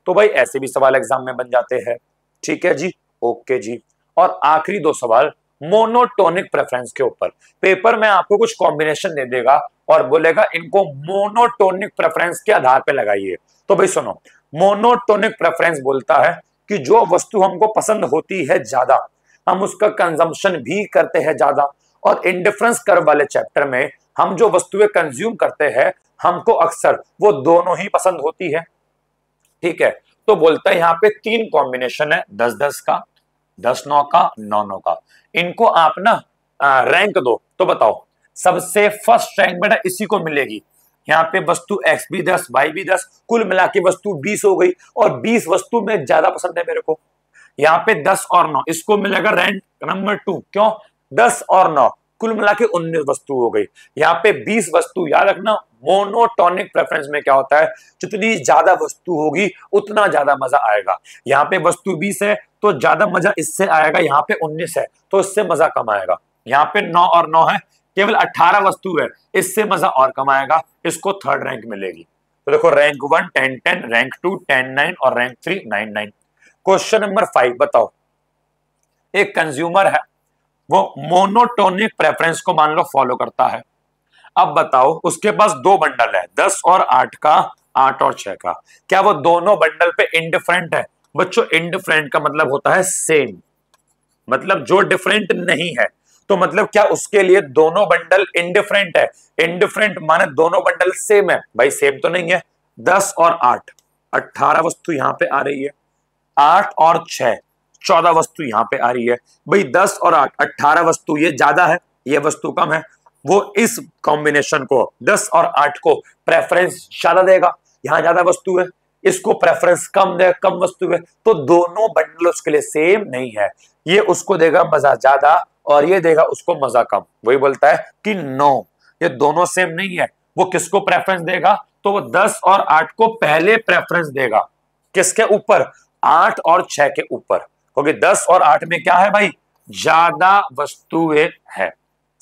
तो भाई ऐसे भी सवाल एग्जाम में बन जाते हैं, ठीक है जी, ओके जी। और आखिरी 2 सवाल मोनोटोनिक प्रेफरेंस के ऊपर। पेपर में आपको कुछ कॉम्बिनेशन दे देगा और बोलेगा इनको मोनोटोनिक प्रेफरेंस के आधार पे लगाइए। तो भाई सुनो, मोनोटोनिक प्रेफरेंस बोलता है कि जो वस्तु हमको पसंद होती है ज्यादा, हम उसका कंजम्पशन भी करते हैं ज्यादा। और इंडिफरेंस कर्व वाले चैप्टर में हम जो वस्तुएं कंज्यूम करते हैं हमको अक्सर वो दोनों ही पसंद होती है, ठीक है। तो बोलता है यहाँ पे 3 कॉम्बिनेशन है, 10-10 का, 10-9 का, 9-9 का। इनको आप ना रैंक दो। तो बताओ सबसे फर्स्ट रैंक बेटा इसी को मिलेगी। यहाँ पे वस्तु X भी 10, Y भी 10, कुल मिला के वस्तु 20 हो गई, और 20 वस्तु में ज्यादा पसंद है मेरे को। यहाँ पे 10 और 9 इसको मिलेगा रैंक नंबर 2। क्यों? 10 और 9 कुल मिला के 19 वस्तु हो गई। यहाँ पे 20 वस्तु। याद रखना, मोनोटोनिक प्रेफरेंस में क्या होता है? जितनी ज्यादा वस्तु होगी उतना ज्यादा मजा आएगा। यहाँ पे वस्तु 20 है तो ज्यादा मजा इससे आएगा, यहाँ पे 19 है तो इससे मजा कम आएगा। यहाँ पे 9 और 9 है, केवल 18 वस्तु है, इससे मजा और कम आएगा, इसको थर्ड रैंक मिलेगी। तो देखो रैंक 1 10-10, रैंक 2 10-9 और रैंक 3 9-9। क्वेश्चन नंबर 5 बताओ, एक कंज्यूमर है, वो मोनोटोनिक प्रेफरेंस को मान लो फॉलो करता है। अब बताओ उसके पास 2 बंडल है, 10 और 8 का, 8 और 6 का। क्या वो दोनों बंडल पे इंडिफरेंट है? बच्चों इंडिफरेंट का मतलब होता है सेम, मतलब जो डिफरेंट नहीं है। तो मतलब क्या उसके लिए दोनों बंडल इंडिफरेंट है? इंडिफरेंट माने दोनों बंडल सेम है? भाई सेम तो नहीं है। 10 और 8 18 वस्तु यहां पे आ रही है, 8 और 6 14 वस्तु यहां पे आ रही है। भाई 10 और 8 18 वस्तु, ये ज्यादा है, ये वस्तु कम है। वो इस कॉम्बिनेशन को 10 और 8 को प्रेफरेंस ज्यादा देगा, यहां ज्यादा वस्तु है, इसको प्रेफरेंस कम दे, कम वस्तु है। तो दोनों बंडल उसके लिए सेम नहीं है, ये उसको देगा मजा ज्यादा और ये देगा उसको मजा कम। वही बोलता है कि नो, ये दोनों सेम नहीं है। वो किसको प्रेफरेंस देगा? तो वो 10 और 8 को पहले प्रेफरेंस देगा। किसके ऊपर? 8 और 6 के ऊपर, क्योंकि 10 और 8 में क्या है भाई? ज्यादा वस्तुएं है।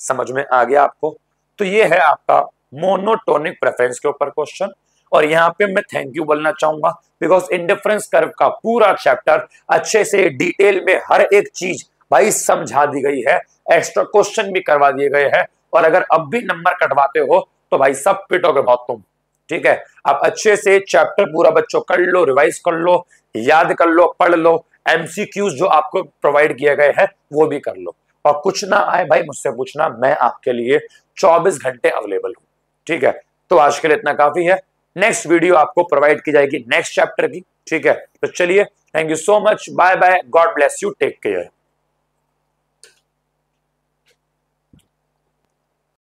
समझ में आ गया आपको? तो ये है आपका मोनोटोनिक प्रेफरेंस के ऊपर क्वेश्चन। और यहां पे मैं थैंक यू बोलना चाहूंगा, बिकॉज इंडिफरेंस कर्व का पूरा चैप्टर अच्छे से डिटेल में हर एक चीज भाई समझा दी गई है, एक्स्ट्रा क्वेश्चन भी करवा दिए गए हैं। और अगर अब भी नंबर कटवाते हो तो भाई सब पिटोगे बहुत तुम। ठीक है, आप अच्छे से चैप्टर पूरा बच्चों कर लो, रिवाइज कर लो, याद कर लो, पढ़ लो, एमसीक्यूज जो आपको प्रोवाइड किए गए हैं वो भी कर लो। और कुछ ना आए भाई मुझसे पूछना, मैं आपके लिए 24 घंटे अवेलेबल हूं। ठीक है, तो आज के लिए इतना काफी है। नेक्स्ट वीडियो आपको प्रोवाइड की जाएगी नेक्स्ट चैप्टर की। ठीक है, तो चलिए, thank you so much, bye bye, God bless you, take care.